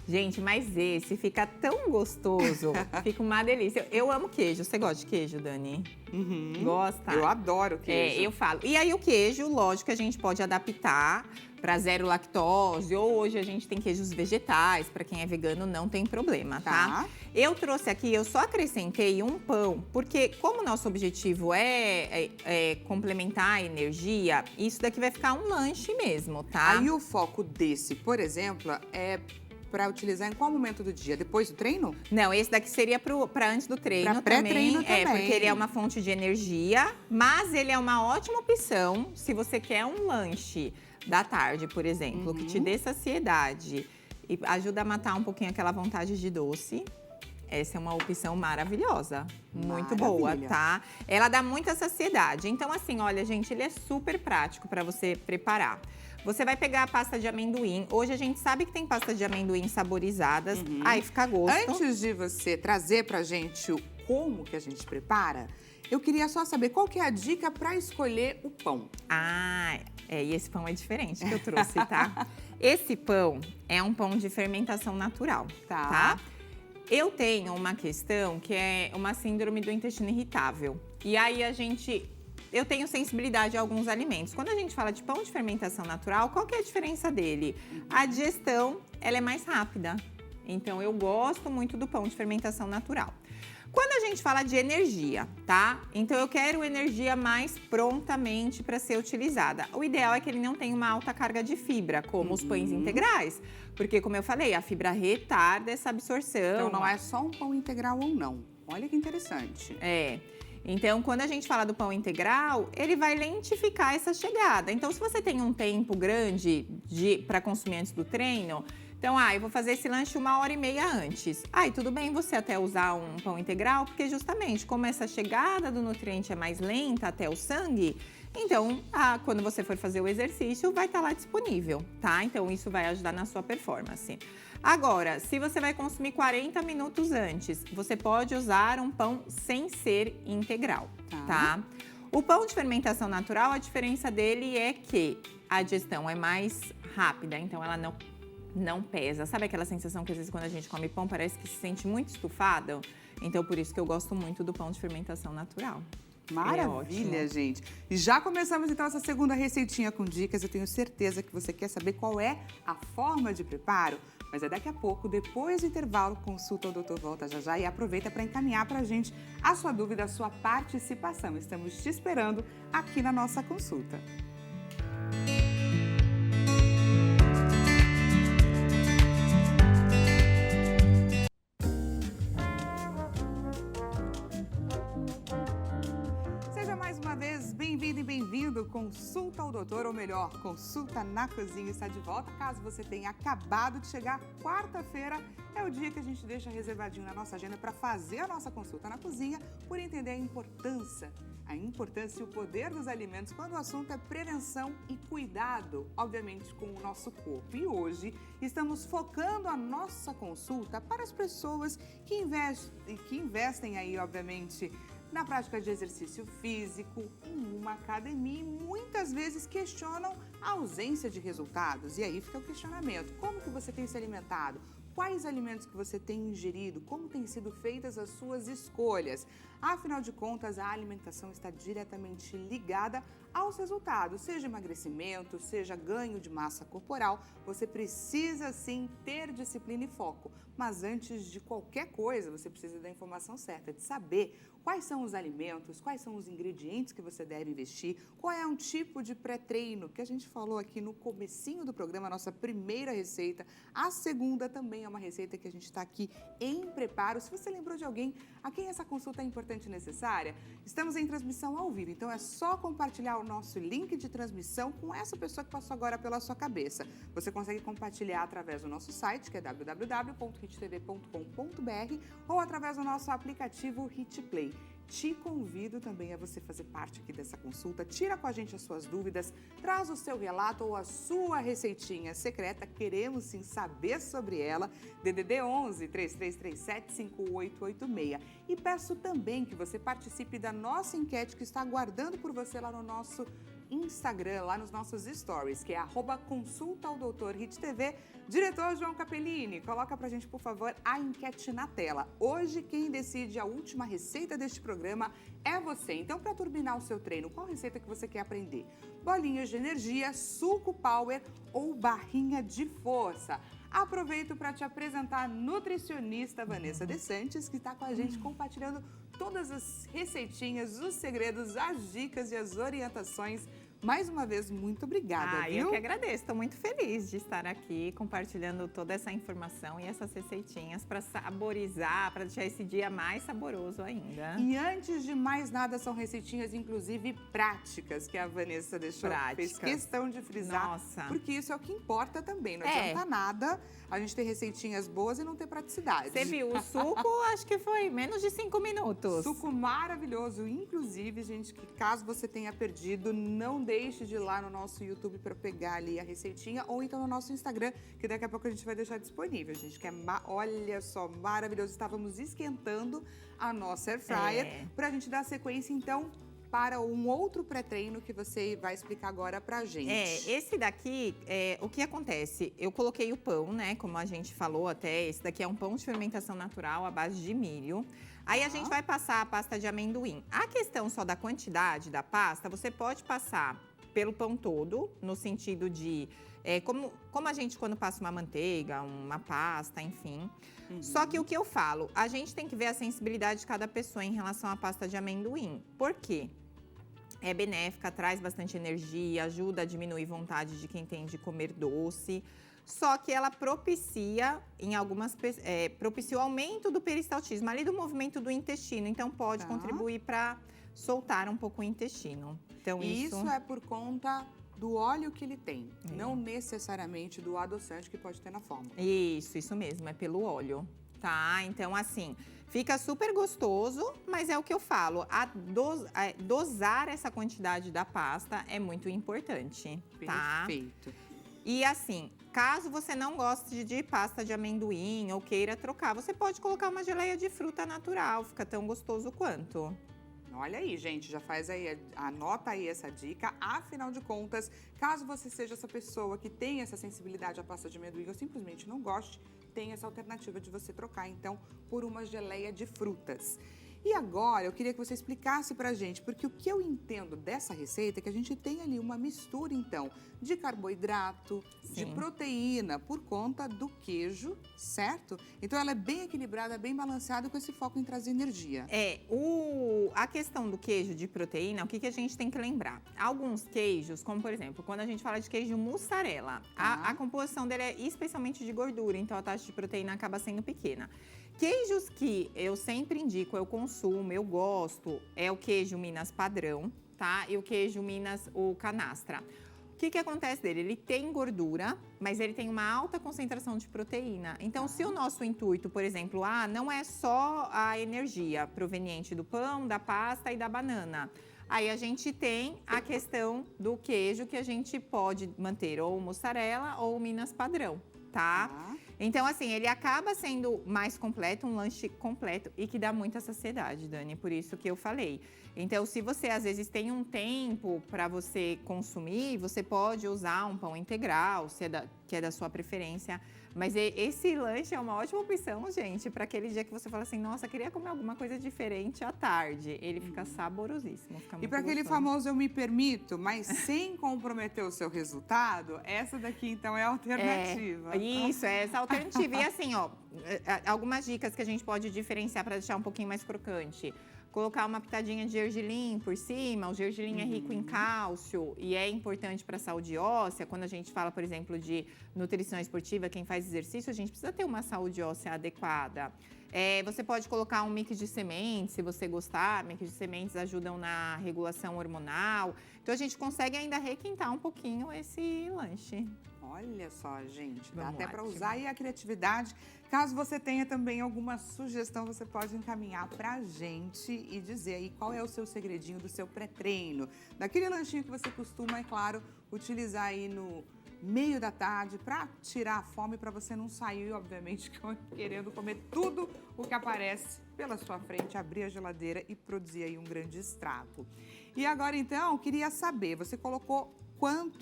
Gente, mas esse fica tão gostoso, fica uma delícia. Eu amo queijo. Você gosta de queijo, Dani? Gosta? Eu adoro queijo. Eu falo. E aí o queijo, lógico que a gente pode adaptar para zero lactose, ou hoje a gente tem queijos vegetais, para quem é vegano não tem problema, tá? Eu trouxe aqui, eu só acrescentei um pão, porque como o nosso objetivo é complementar a energia, isso daqui vai ficar um lanche mesmo, tá? Aí o foco desse, por exemplo, é para utilizar em qual momento do dia? Depois do treino? Não, esse daqui seria para antes do treino também. Para pré-treino também. Porque ele é uma fonte de energia, mas ele é uma ótima opção se você quer um lanche da tarde, por exemplo, que te dê saciedade e ajuda a matar um pouquinho aquela vontade de doce. Essa é uma opção maravilhosa, muito boa, tá? Ela dá muita saciedade. Então, assim, olha, gente, ele é super prático para você preparar. Você vai pegar a pasta de amendoim. Hoje a gente sabe que tem pasta de amendoim saborizadas. Aí fica a gosto. Antes de você trazer pra gente como que a gente prepara, eu queria só saber qual que é a dica para escolher o pão. E esse pão é diferente que eu trouxe, tá? Esse pão é um pão de fermentação natural, tá? Eu tenho uma questão que é uma síndrome do intestino irritável. E aí a gente eu tenho sensibilidade a alguns alimentos. Quando a gente fala de pão de fermentação natural, qual que é a diferença dele? A digestão, ela é mais rápida. Então, eu gosto muito do pão de fermentação natural. Quando a gente fala de energia, tá? Então, eu quero energia mais prontamente para ser utilizada. O ideal é que ele não tenha uma alta carga de fibra, como os pães integrais. Porque, como eu falei, a fibra retarda essa absorção. Então, não é só um pão integral ou não. Olha que interessante. Então, quando a gente fala do pão integral, ele vai lentificar essa chegada. Então, se você tem um tempo grande para consumir antes do treino, então, eu vou fazer esse lanche 1h30 antes. E tudo bem você até usar um pão integral, porque justamente como essa chegada do nutriente é mais lenta até o sangue, então, quando você for fazer o exercício, vai estar lá disponível, tá? Então, isso vai ajudar na sua performance. Agora, se você vai consumir 40 minutos antes, você pode usar um pão sem ser integral, tá? O pão de fermentação natural, a diferença dele é que a digestão é mais rápida, então ela não pesa. Sabe aquela sensação que às vezes quando a gente come pão parece que se sente muito estufado? Então, por isso que eu gosto muito do pão de fermentação natural. Maravilha, gente! E já começamos então essa segunda receitinha com dicas. Eu tenho certeza que você quer saber qual é a forma de preparo, mas é daqui a pouco, depois do intervalo. Consulta o doutor volta já e aproveita para encaminhar para a gente a sua dúvida, a sua participação. Estamos te esperando aqui na nossa consulta. Bem-vindo, Consulta ao Doutor, ou melhor, Consulta na Cozinha está de volta. Caso você tenha acabado de chegar, quarta-feira é o dia que a gente deixa reservadinho na nossa agenda para fazer a nossa consulta na cozinha, por entender a importância e o poder dos alimentos quando o assunto é prevenção e cuidado, obviamente, com o nosso corpo. E hoje estamos focando a nossa consulta para as pessoas que investem aí, obviamente, na prática de exercício físico, em uma academia, e muitas vezes questionam a ausência de resultados. E aí fica o questionamento: como que você tem se alimentado? Quais alimentos que você tem ingerido? Como têm sido feitas as suas escolhas? Afinal de contas, a alimentação está diretamente ligada aos resultados, seja emagrecimento, seja ganho de massa corporal. Você precisa sim ter disciplina e foco. Mas antes de qualquer coisa, você precisa da informação certa, de saber quais são os alimentos, quais são os ingredientes que você deve investir, qual é um tipo de pré-treino, que a gente falou aqui no comecinho do programa, a nossa primeira receita. A segunda também é uma receita que a gente está aqui em preparo. Se você lembrou de alguém a quem essa consulta é importante e necessária, estamos em transmissão ao vivo, então é só compartilhar o nosso link de transmissão com essa pessoa que passou agora pela sua cabeça. Você consegue compartilhar através do nosso site, que é www.hittv.com.br, ou através do nosso aplicativo HitPlay. Te convido também a você fazer parte aqui dessa consulta, tira com a gente as suas dúvidas, traz o seu relato ou a sua receitinha secreta, queremos sim saber sobre ela, DDD 11 3337 5886. E peço também que você participe da nossa enquete que está aguardando por você lá no nosso Instagram, lá nos nossos stories, que é @consultaodoutorhittv. Diretor João Capellini, coloca pra gente, por favor, a enquete na tela. Hoje, quem decide a última receita deste programa é você. Então, para turbinar o seu treino, qual receita que você quer aprender? Bolinhas de energia, suco power ou barrinha de força? Aproveito para te apresentar a nutricionista Vanessa De Santis, que está com a gente compartilhando todas as receitinhas, os segredos, as dicas e as orientações. Mais uma vez, muito obrigada, viu? Eu que agradeço, estou muito feliz de estar aqui compartilhando toda essa informação e essas receitinhas para saborizar, para deixar esse dia mais saboroso ainda. E antes de mais nada, são receitinhas, inclusive, práticas, que a Vanessa fez questão de frisar. Nossa. Porque isso é o que importa também, não adianta nada a gente ter receitinhas boas e não ter praticidade. Você viu, o suco, acho que foi menos de 5 minutos. Suco maravilhoso, inclusive, gente, que caso você tenha perdido, não deixe de ir lá no nosso YouTube para pegar ali a receitinha, ou então no nosso Instagram, que daqui a pouco a gente vai deixar disponível, gente, que é, olha só, maravilhoso. Estávamos esquentando a nossa air fryer para a gente dar sequência, então, para um outro pré-treino que você vai explicar agora pra gente. Esse daqui, o que acontece? Eu coloquei o pão, né, como a gente falou até, esse daqui é um pão de fermentação natural à base de milho. Aí a gente vai passar a pasta de amendoim. A questão só da quantidade da pasta, você pode passar pelo pão todo, no sentido de, como a gente quando passa uma manteiga, uma pasta, enfim. Só que o que eu falo, a gente tem que ver a sensibilidade de cada pessoa em relação à pasta de amendoim. Por quê? É benéfica, traz bastante energia, ajuda a diminuir vontade de quem tem de comer doce. Só que ela propicia, em algumas propicia o aumento do peristaltismo, ali do movimento do intestino. Então, pode contribuir para soltar um pouco o intestino. Então, isso é por conta do óleo que ele tem, não necessariamente do adoçante que pode ter na forma. Isso mesmo, é pelo óleo, tá? Então, assim, fica super gostoso, mas é o que eu falo, dosar essa quantidade da pasta é muito importante, tá? Perfeito. E assim, caso você não goste de pasta de amendoim ou queira trocar, você pode colocar uma geleia de fruta natural, fica tão gostoso quanto. Olha aí, gente, já faz aí, anota aí essa dica. Afinal de contas, caso você seja essa pessoa que tem essa sensibilidade à pasta de amendoim ou simplesmente não goste, tem essa alternativa de você trocar, então, por uma geleia de frutas. E agora, eu queria que você explicasse pra gente, porque o que eu entendo dessa receita é que a gente tem ali uma mistura, então, de carboidrato, de proteína, por conta do queijo, certo? Então, ela é bem equilibrada, bem balanceada, com esse foco em trazer energia. A questão do queijo de proteína, o que a gente tem que lembrar? Alguns queijos, como por exemplo, quando a gente fala de queijo mussarela, a composição dele é especialmente de gordura, então a taxa de proteína acaba sendo pequena. Queijos que eu sempre indico, eu consumo, eu gosto, é o queijo Minas padrão, tá? E o queijo Minas, o canastra. O que acontece dele? Ele tem gordura, mas ele tem uma alta concentração de proteína. Então, se o nosso intuito, por exemplo, não é só a energia proveniente do pão, da pasta e da banana. Aí a gente tem a questão do queijo que a gente pode manter ou mussarela ou Minas padrão, tá? Então, assim, ele acaba sendo mais completo, um lanche completo e que dá muita saciedade, Dani, por isso que eu falei. Então, se você, às vezes, tem um tempo para você consumir, você pode usar um pão integral, que é da sua preferência. Mas esse lanche é uma ótima opção, gente, para aquele dia que você fala assim, nossa, queria comer alguma coisa diferente à tarde. Ele fica saborosíssimo, fica muito E para aquele famoso eu me permito, mas sem comprometer o seu resultado, essa daqui, então, é a alternativa. Isso, é essa alternativa. E assim, ó, algumas dicas que a gente pode diferenciar para deixar um pouquinho mais crocante. Colocar uma pitadinha de gergelim por cima. O gergelim é rico em cálcio e é importante para a saúde óssea. Quando a gente fala, por exemplo, de nutrição esportiva, quem faz exercício, a gente precisa ter uma saúde óssea adequada. Você pode colocar um mix de sementes, se você gostar. Mix de sementes ajudam na regulação hormonal. Então, a gente consegue ainda requintar um pouquinho esse lanche. Olha só, gente, dá Vamos até lá, para usar aí a criatividade. Caso você tenha também alguma sugestão, você pode encaminhar pra gente e dizer aí qual é o seu segredinho do seu pré-treino. Daquele lanchinho que você costuma, é claro, utilizar aí no meio da tarde para tirar a fome, para você não sair, obviamente, querendo comer tudo o que aparece pela sua frente, abrir a geladeira e produzir aí um grande estrago. E agora, então, queria saber, você colocou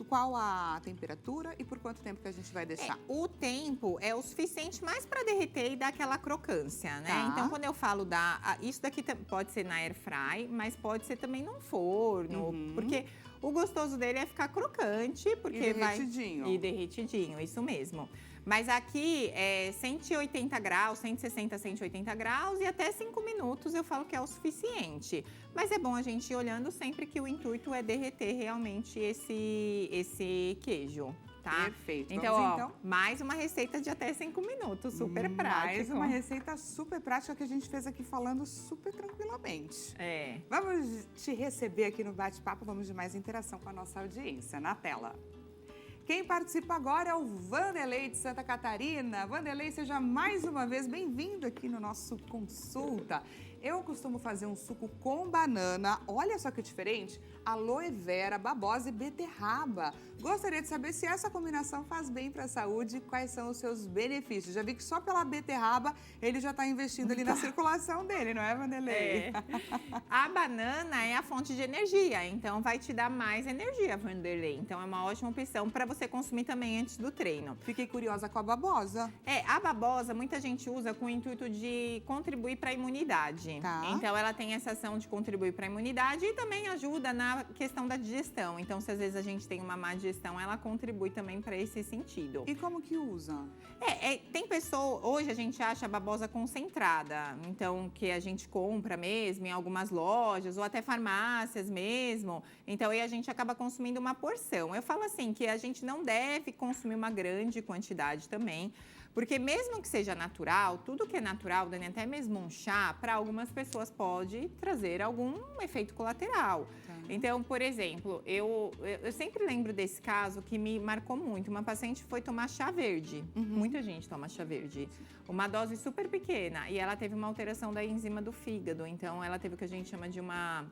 qual a temperatura e por quanto tempo que a gente vai deixar? O tempo é o suficiente mais para derreter e dar aquela crocância, né? Tá. Então, quando eu falo isso daqui pode ser na air fry, mas pode ser também num forno, porque o gostoso dele é ficar crocante, porque E derretidinho. E derretidinho, isso mesmo. Mas aqui é 180 graus, 160, 180 graus e até 5 minutos eu falo que é o suficiente. Mas é bom a gente ir olhando sempre que o intuito é derreter realmente esse queijo, tá? Perfeito. Então, Vamos, mais uma receita de até 5 minutos, super prática. Mais uma receita super prática que a gente fez aqui falando super tranquilamente. Vamos te receber aqui no bate-papo, vamos de mais interação com a nossa audiência na tela. Quem participa agora é o Vanderlei de Santa Catarina. Vanderlei, seja mais uma vez bem-vindo aqui no nosso Consulta. Eu costumo fazer um suco com banana, olha só que diferente, aloe vera, babosa e beterraba. Gostaria de saber se essa combinação faz bem para a saúde e quais são os seus benefícios. Já vi que só pela beterraba ele já está investindo ali na circulação dele, não é, Vanderlei? É. A banana é a fonte de energia, então vai te dar mais energia, Vanderlei. Então é uma ótima opção para você consumir também antes do treino. Fiquei curiosa com a babosa. A babosa muita gente usa com o intuito de contribuir para a imunidade. Tá. Então ela tem essa ação de contribuir para a imunidade e também ajuda na questão da digestão. Então se às vezes a gente tem uma má digestão, ela contribui também para esse sentido. E como que usa? Tem pessoa, hoje a gente acha a babosa concentrada, então que a gente compra mesmo em algumas lojas ou até farmácias mesmo. Então aí a gente acaba consumindo uma porção. Eu falo assim que a gente não deve consumir uma grande quantidade também. Porque mesmo que seja natural, tudo que é natural, Dani, até mesmo um chá, para algumas pessoas pode trazer algum efeito colateral. Tá. Então, por exemplo, eu sempre lembro desse caso que me marcou muito. Uma paciente foi tomar chá verde. Muita gente toma chá verde. Uma dose super pequena. E ela teve uma alteração da enzima do fígado. Então, ela teve o que a gente chama de uma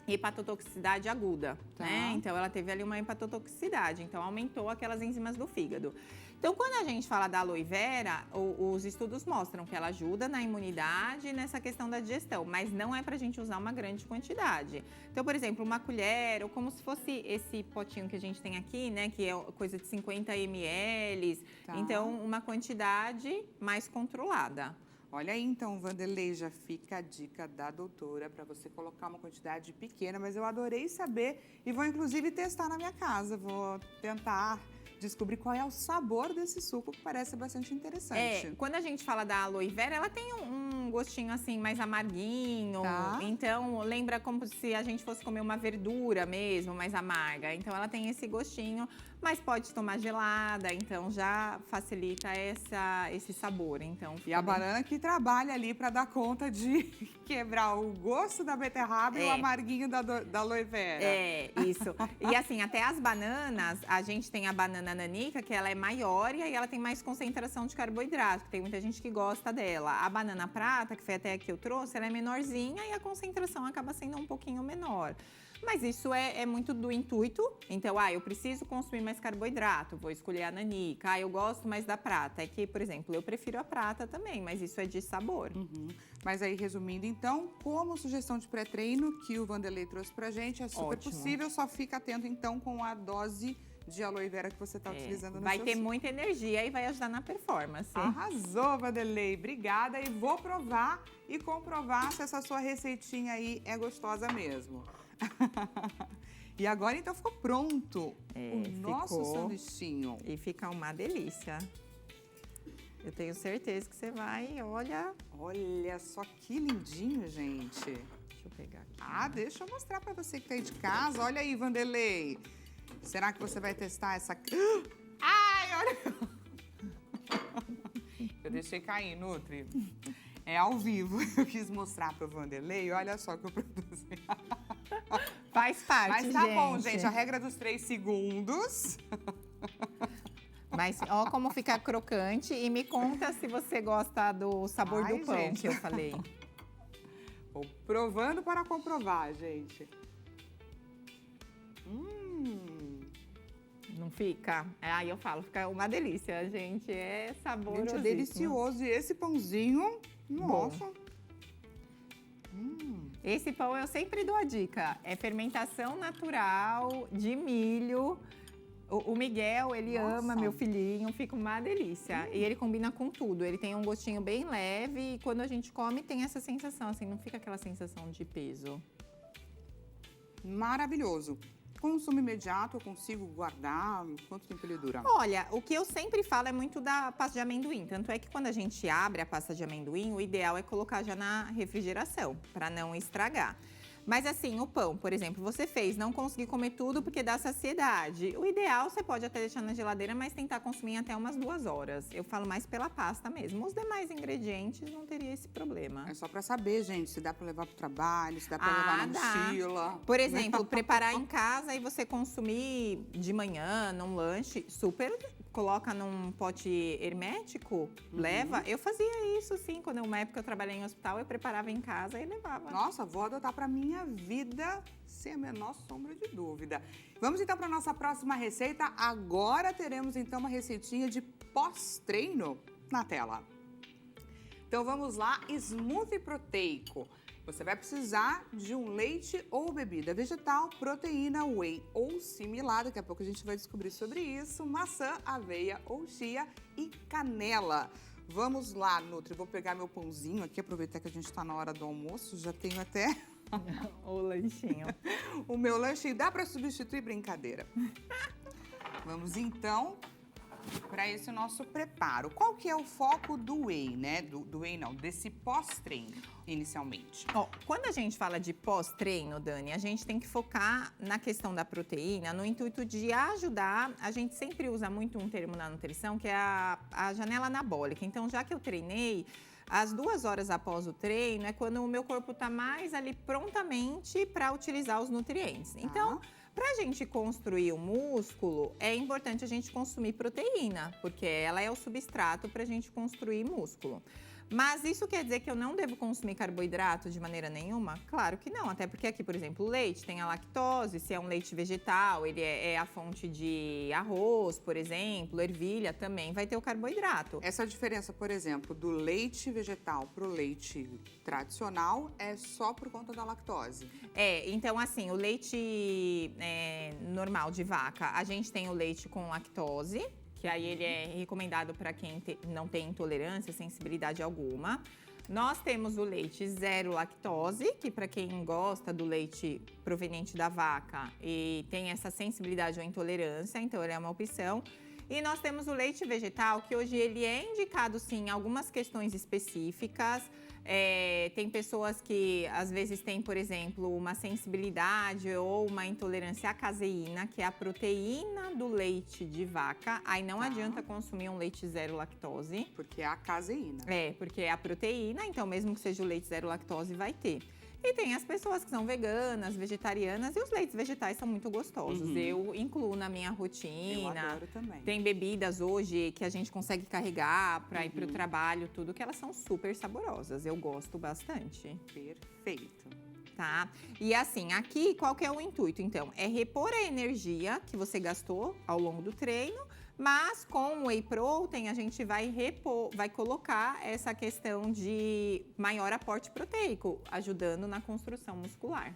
hepatotoxicidade aguda, Tá. né? Então, ela teve ali uma hepatotoxicidade. Então, aumentou aquelas enzimas do fígado. Então, quando a gente fala da aloe vera, os estudos mostram que ela ajuda na imunidade e nessa questão da digestão, mas não é pra gente usar uma grande quantidade. Então, por exemplo, uma colher, ou como se fosse esse potinho que a gente tem aqui, né, que é coisa de 50 ml. Tá. Então, uma quantidade mais controlada. Olha aí, então, Vanderlei, já fica a dica da doutora para você colocar uma quantidade pequena, mas eu adorei saber e vou inclusive testar na minha casa. Vou tentar descobrir qual é o sabor desse suco, que parece bastante interessante. Quando a gente fala da aloe vera, ela tem um gostinho assim mais amarguinho. Tá. Então, lembra como se a gente fosse comer uma verdura mesmo, mais amarga. Então, ela tem esse gostinho, mas pode tomar gelada, então já facilita esse sabor. Então, E a banana que trabalha ali para dar conta de quebrar o gosto da beterraba e o amarguinho da aloe vera. Isso. E assim, até as bananas, a gente tem a banana nanica, que ela é maior e aí ela tem mais concentração de carboidrato, que tem muita gente que gosta dela. A banana prata, que foi até a que eu trouxe, ela é menorzinha e a concentração acaba sendo um pouquinho menor. Mas isso é muito do intuito. Então, eu preciso consumir mais carboidrato, vou escolher a nanica. Eu gosto mais da prata. É que, por exemplo, eu prefiro a prata também, mas isso é de sabor. Mas aí, resumindo, então, como sugestão de pré-treino que o Vanderlei trouxe pra gente, é super Ótimo. possível, só fica atento, então, com a dose de aloe vera que você está utilizando no Vai seu ter suco. muita energia e vai ajudar na performance. Arrasou, Vanderlei. Obrigada e vou provar e comprovar se essa sua receitinha aí é gostosa mesmo. E agora, então, ficou pronto o nosso ficou. sanduichinho. E fica uma delícia. Eu tenho certeza que você vai, olha... Olha só que lindinho, gente. Deixa eu pegar aqui. Deixa eu mostrar para você que tá aí de casa. Olha aí, Vanderlei. Será que você vai testar essa... Ai, olha... Eu deixei cair, Nutri. É ao vivo. Eu quis mostrar para o Vanderlei. Olha só o que eu produzi. Faz parte, Mas tá bom, gente. A regra dos 3 segundos. Mas ó como fica crocante. E me conta se você gosta do sabor do pão, gente. que eu falei. Vou provando para comprovar, gente. Não fica? Aí eu falo, fica uma delícia, gente. É saboroso. Gente, é delicioso. E esse pãozinho, nossa. Esse pão eu sempre dou a dica. É fermentação natural de milho. O Miguel, ele Nossa. ama meu filhinho, fica uma delícia. E ele combina com tudo. Ele tem um gostinho bem leve e quando a gente come tem essa sensação, assim, não fica aquela sensação de peso. Maravilhoso. Consumo imediato, eu consigo guardar? Quanto tempo ele dura? Olha, o que eu sempre falo é muito da pasta de amendoim. Tanto é que quando a gente abre a pasta de amendoim, o ideal é colocar já na refrigeração, para não estragar. Mas assim, o pão, por exemplo, você fez, não consegui comer tudo porque dá saciedade. O ideal você pode até deixar na geladeira, mas tentar consumir até umas 2 horas. Eu falo mais pela pasta mesmo. Os demais ingredientes não teria esse problema. É só pra saber, gente, se dá pra levar pro trabalho, se dá pra levar na mochila. Por exemplo, preparar em casa e você consumir de manhã, num lanche, super coloca num pote hermético, leva. Eu fazia isso, sim. Quando uma época eu trabalhei em hospital, eu preparava em casa e levava. Nossa, vou adotar para minha vida, sem a menor sombra de dúvida. Vamos então para nossa próxima receita. Agora teremos então uma receitinha de pós-treino na tela. Então vamos lá, smoothie proteico. Você vai precisar de um leite ou bebida vegetal, proteína, whey ou similar. Daqui a pouco a gente vai descobrir sobre isso. Maçã, aveia ou chia e canela. Vamos lá, Nutri. Vou pegar meu pãozinho aqui, aproveitar que a gente está na hora do almoço. Já tenho até O lanchinho. o meu lanchinho. Dá para substituir? Brincadeira. Vamos então para esse nosso preparo. Qual que é o foco do whey, né? Do whey não, desse pós-treino, inicialmente. Ó, quando a gente fala de pós-treino, Dani, a gente tem que focar na questão da proteína, no intuito de ajudar. A gente sempre usa muito um termo na nutrição, que é a janela anabólica. Então, já que eu treinei, as 2 horas após o treino é quando o meu corpo tá mais ali prontamente para utilizar os nutrientes. Então, para a gente construir o músculo, é importante a gente consumir proteína, porque ela é o substrato para a gente construir músculo. Mas isso quer dizer que eu não devo consumir carboidrato de maneira nenhuma? Claro que não, até porque aqui, por exemplo, o leite tem a lactose, se é um leite vegetal, ele é a fonte de arroz, por exemplo, ervilha também vai ter o carboidrato. Essa diferença, por exemplo, do leite vegetal para o leite tradicional é só por conta da lactose? Então assim, o leite normal de vaca, a gente tem o leite com lactose, que aí ele é recomendado para quem não tem intolerância, sensibilidade alguma. Nós temos o leite zero lactose, que para quem gosta do leite proveniente da vaca e tem essa sensibilidade ou intolerância, então ele é uma opção. E nós temos o leite vegetal, que hoje ele é indicado sim em algumas questões específicas. Tem pessoas que às vezes têm, por exemplo, uma sensibilidade ou uma intolerância à caseína, que é a proteína do leite de vaca. Aí não adianta consumir um leite zero lactose. Porque é a caseína. Porque é a proteína, então mesmo que seja o leite zero lactose, vai ter. E tem as pessoas que são veganas, vegetarianas, e os leites vegetais são muito gostosos. Eu incluo na minha rotina. Eu adoro também. Tem bebidas hoje que a gente consegue carregar para ir para o trabalho, tudo, que elas são super saborosas. Eu gosto bastante. Perfeito. Tá? E assim, aqui, qual que é o intuito? Então, é repor a energia que você gastou ao longo do treino, mas com o whey protein a gente vai colocar essa questão de maior aporte proteico, ajudando na construção muscular.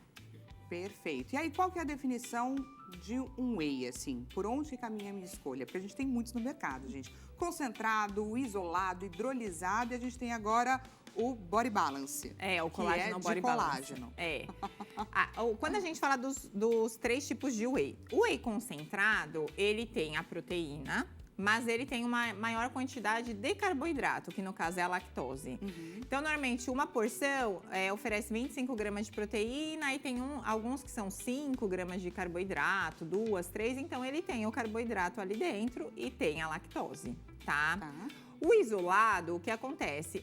Perfeito. E aí, qual que é a definição de um whey, assim? Por onde que caminha a minha escolha? Porque a gente tem muitos no mercado, gente. Concentrado, isolado, hidrolisado, e a gente tem agora o Body Balance. O colágeno Body Balance. Quando a gente fala dos 3 tipos de whey. O whey concentrado, ele tem a proteína, mas ele tem uma maior quantidade de carboidrato, que no caso é a lactose. Então, normalmente, uma porção oferece 25 gramas de proteína e tem alguns que são 5 gramas de carboidrato, 2, 3. Então, ele tem o carboidrato ali dentro e tem a lactose, tá? O isolado, o que acontece?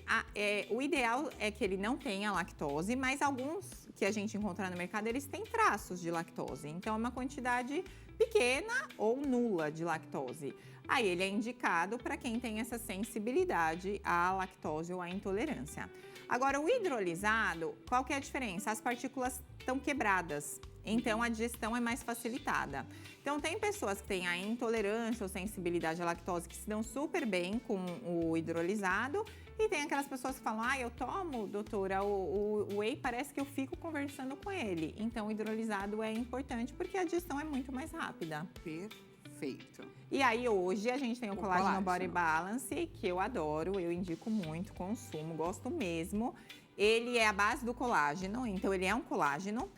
O ideal é que ele não tenha lactose, mas alguns que a gente encontra no mercado, eles têm traços de lactose. Então, é uma quantidade pequena ou nula de lactose. Aí, ele é indicado para quem tem essa sensibilidade à lactose ou à intolerância. Agora, o hidrolisado, qual que é a diferença? As partículas estão quebradas. Então, a digestão é mais facilitada. Então, tem pessoas que têm a intolerância ou sensibilidade à lactose que se dão super bem com o hidrolisado. E tem aquelas pessoas que falam, eu tomo, doutora, o whey parece que eu fico conversando com ele. Então, o hidrolisado é importante porque a digestão é muito mais rápida. Perfeito. E aí, hoje, a gente tem o colágeno Body Balance, que eu adoro, eu indico muito, consumo, gosto mesmo. Ele é a base do colágeno, então ele é um colágeno.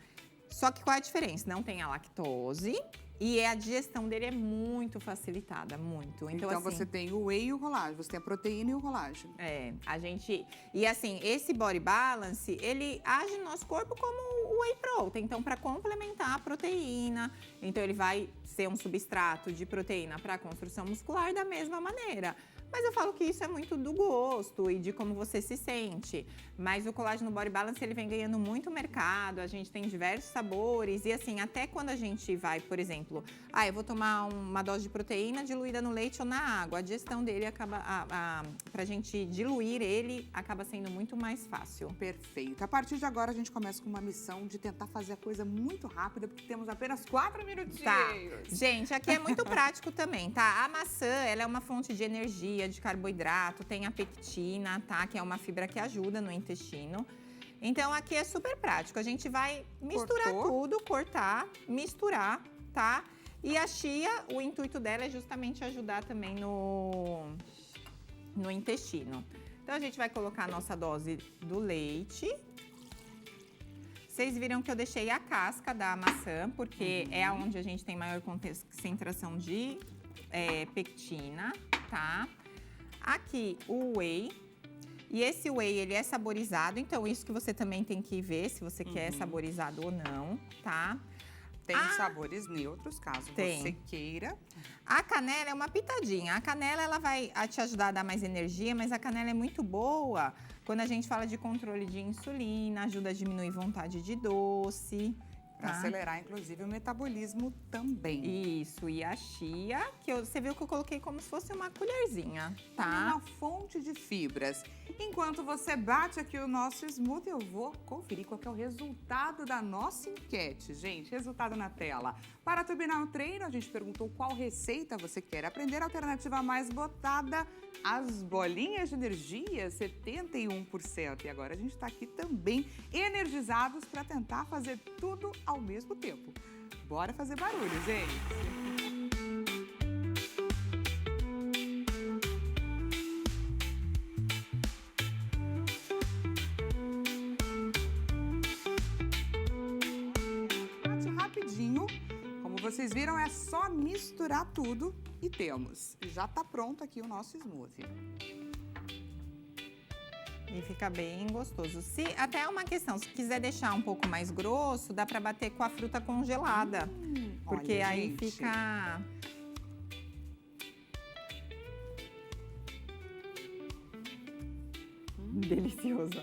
Só que qual é a diferença? Não tem a lactose e a digestão dele é muito facilitada, muito. Então assim, você tem o whey e o colágeno, você tem a proteína e o colágeno. E assim, esse Body Balance, ele age no nosso corpo como o whey protein. Então, para complementar a proteína, então ele vai ser um substrato de proteína para a construção muscular da mesma maneira. Mas eu falo que isso é muito do gosto e de como você se sente. Mas o colágeno Body Balance, ele vem ganhando muito mercado, a gente tem diversos sabores. E assim, até quando a gente vai, por exemplo, eu vou tomar uma dose de proteína diluída no leite ou na água. A digestão dele acaba, pra gente diluir ele, acaba sendo muito mais fácil. Perfeito. A partir de agora, a gente começa com uma missão de tentar fazer a coisa muito rápida, porque temos apenas 4 minutinhos. Tá. Gente, aqui é muito prático também, tá? A maçã, ela é uma fonte de energia, de carboidrato, tem a pectina, tá? Que é uma fibra que ajuda no intestino. Então, aqui é super prático. A gente vai misturar tudo, cortar, misturar, tá? E a chia, o intuito dela é justamente ajudar também no intestino. Então, a gente vai colocar a nossa dose do leite. Vocês viram que eu deixei a casca da maçã, porque é onde a gente tem maior concentração de pectina, tá? Aqui o whey. E esse whey, ele é saborizado, então isso que você também tem que ver se você quer saborizado ou não, tá? Tem sabores neutros, caso você queira. A canela é uma pitadinha. A canela, ela vai te ajudar a dar mais energia, mas a canela é muito boa quando a gente fala de controle de insulina, ajuda a diminuir vontade de doce. Pra acelerar, inclusive, o metabolismo também. Isso, e a chia, você viu que eu coloquei como se fosse uma colherzinha, tá? Uma fonte de fibras. Enquanto você bate aqui o nosso smoothie, eu vou conferir qual que é o resultado da nossa enquete. Gente, resultado na tela. Para turbinar o treino, a gente perguntou qual receita você quer aprender. A alternativa mais votada, as bolinhas de energia, 71%. E agora a gente está aqui também energizados para tentar fazer tudo ao mesmo tempo. Bora fazer barulho, gente! Bate rapidinho. Como vocês viram, é só misturar tudo e temos. Já tá pronto aqui o nosso smoothie. E fica bem gostoso. Até é uma questão, se quiser deixar um pouco mais grosso, dá pra bater com a fruta congelada. Porque olha, aí gente, fica... Delicioso.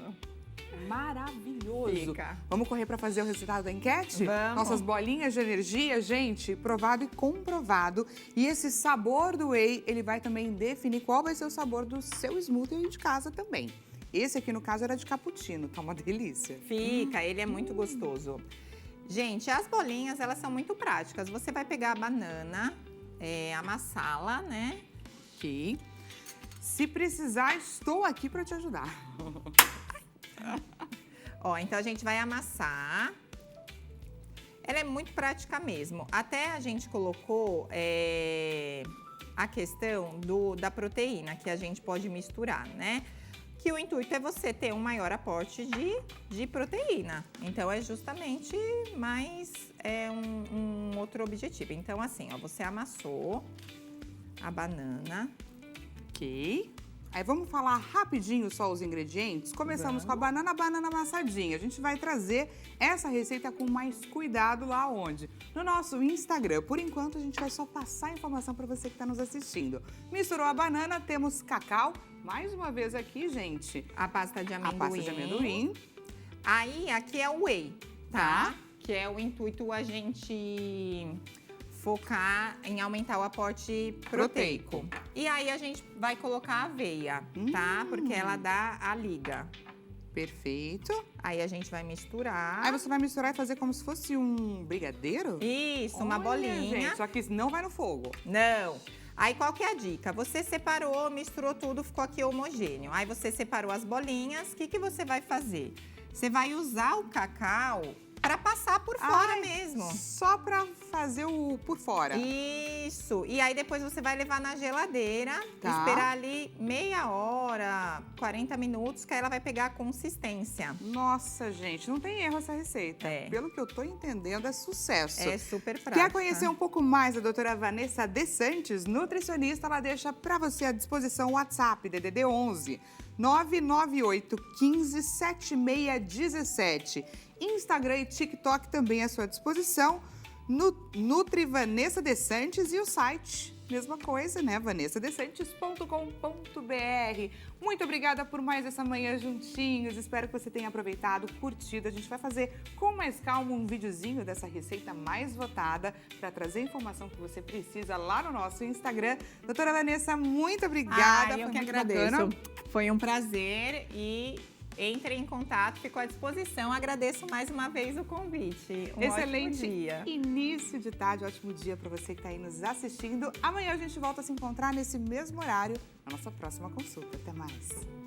Maravilhoso. Fica. Vamos correr para fazer o resultado da enquete? Vamos. Nossas bolinhas de energia, gente, provado e comprovado. E esse sabor do whey, ele vai também definir qual vai ser o sabor do seu smoothie de casa também. Esse aqui, no caso, era de cappuccino, tá uma delícia. Fica, ele é muito gostoso. Gente, as bolinhas, elas são muito práticas. Você vai pegar a banana, amassá-la, né? Ok. Se precisar, estou aqui para te ajudar. Ó, então a gente vai amassar. Ela é muito prática mesmo. Até a gente colocou a questão da proteína, que a gente pode misturar, né? Que o intuito é você ter um maior aporte de proteína. Então, é justamente mais um outro objetivo. Então, assim, ó, você amassou a banana. Ok. Aí vamos falar rapidinho só os ingredientes. Começamos com a banana amassadinha. A gente vai trazer essa receita com mais cuidado lá onde? No nosso Instagram. Por enquanto, a gente vai só passar a informação para você que está nos assistindo. Misturou a banana, temos cacau. Mais uma vez aqui, gente, A pasta de amendoim. a pasta de amendoim. Aí, aqui é o whey, tá? Que é o intuito a gente focar em aumentar o aporte proteico. E aí, a gente vai colocar a aveia, tá? Porque ela dá a liga. Perfeito. Aí, a gente vai misturar. Aí você vai misturar e fazer como se fosse um brigadeiro? Isso, uma Olha, bolinha. gente, só que não vai no fogo. Não. Aí, qual que é a dica? Você separou, misturou tudo, ficou aqui homogêneo. Aí, você separou as bolinhas. O que você vai fazer? Você vai usar o cacau para passar por fora mesmo. Só para fazer o por fora. Isso. E aí, depois você vai levar na geladeira, esperar ali meia hora, 40 minutos, que aí ela vai pegar a consistência. Nossa, gente, não tem erro essa receita. Pelo que eu tô entendendo, é sucesso. É super prática. Quer conhecer um pouco mais da doutora Vanessa De Santis, nutricionista? Ela deixa para você à disposição o WhatsApp, DDD 11 998 15 7617. Instagram e TikTok também à sua disposição. Nutri Vanessa De Santis e o site mesma coisa, né? vanessadecentes.com.br. Muito obrigada por mais essa manhã juntinhos. Espero que você tenha aproveitado, curtido. A gente vai fazer com mais calma um videozinho dessa receita mais votada para trazer a informação que você precisa lá no nosso Instagram. Doutora Vanessa, muito obrigada. Eu que agradeço. Foi um prazer e entre em contato, ficou à disposição. Agradeço mais uma vez o convite. Excelente ótimo dia. Início de tarde, ótimo dia para você que está aí nos assistindo. Amanhã a gente volta a se encontrar nesse mesmo horário na nossa próxima consulta. Até mais.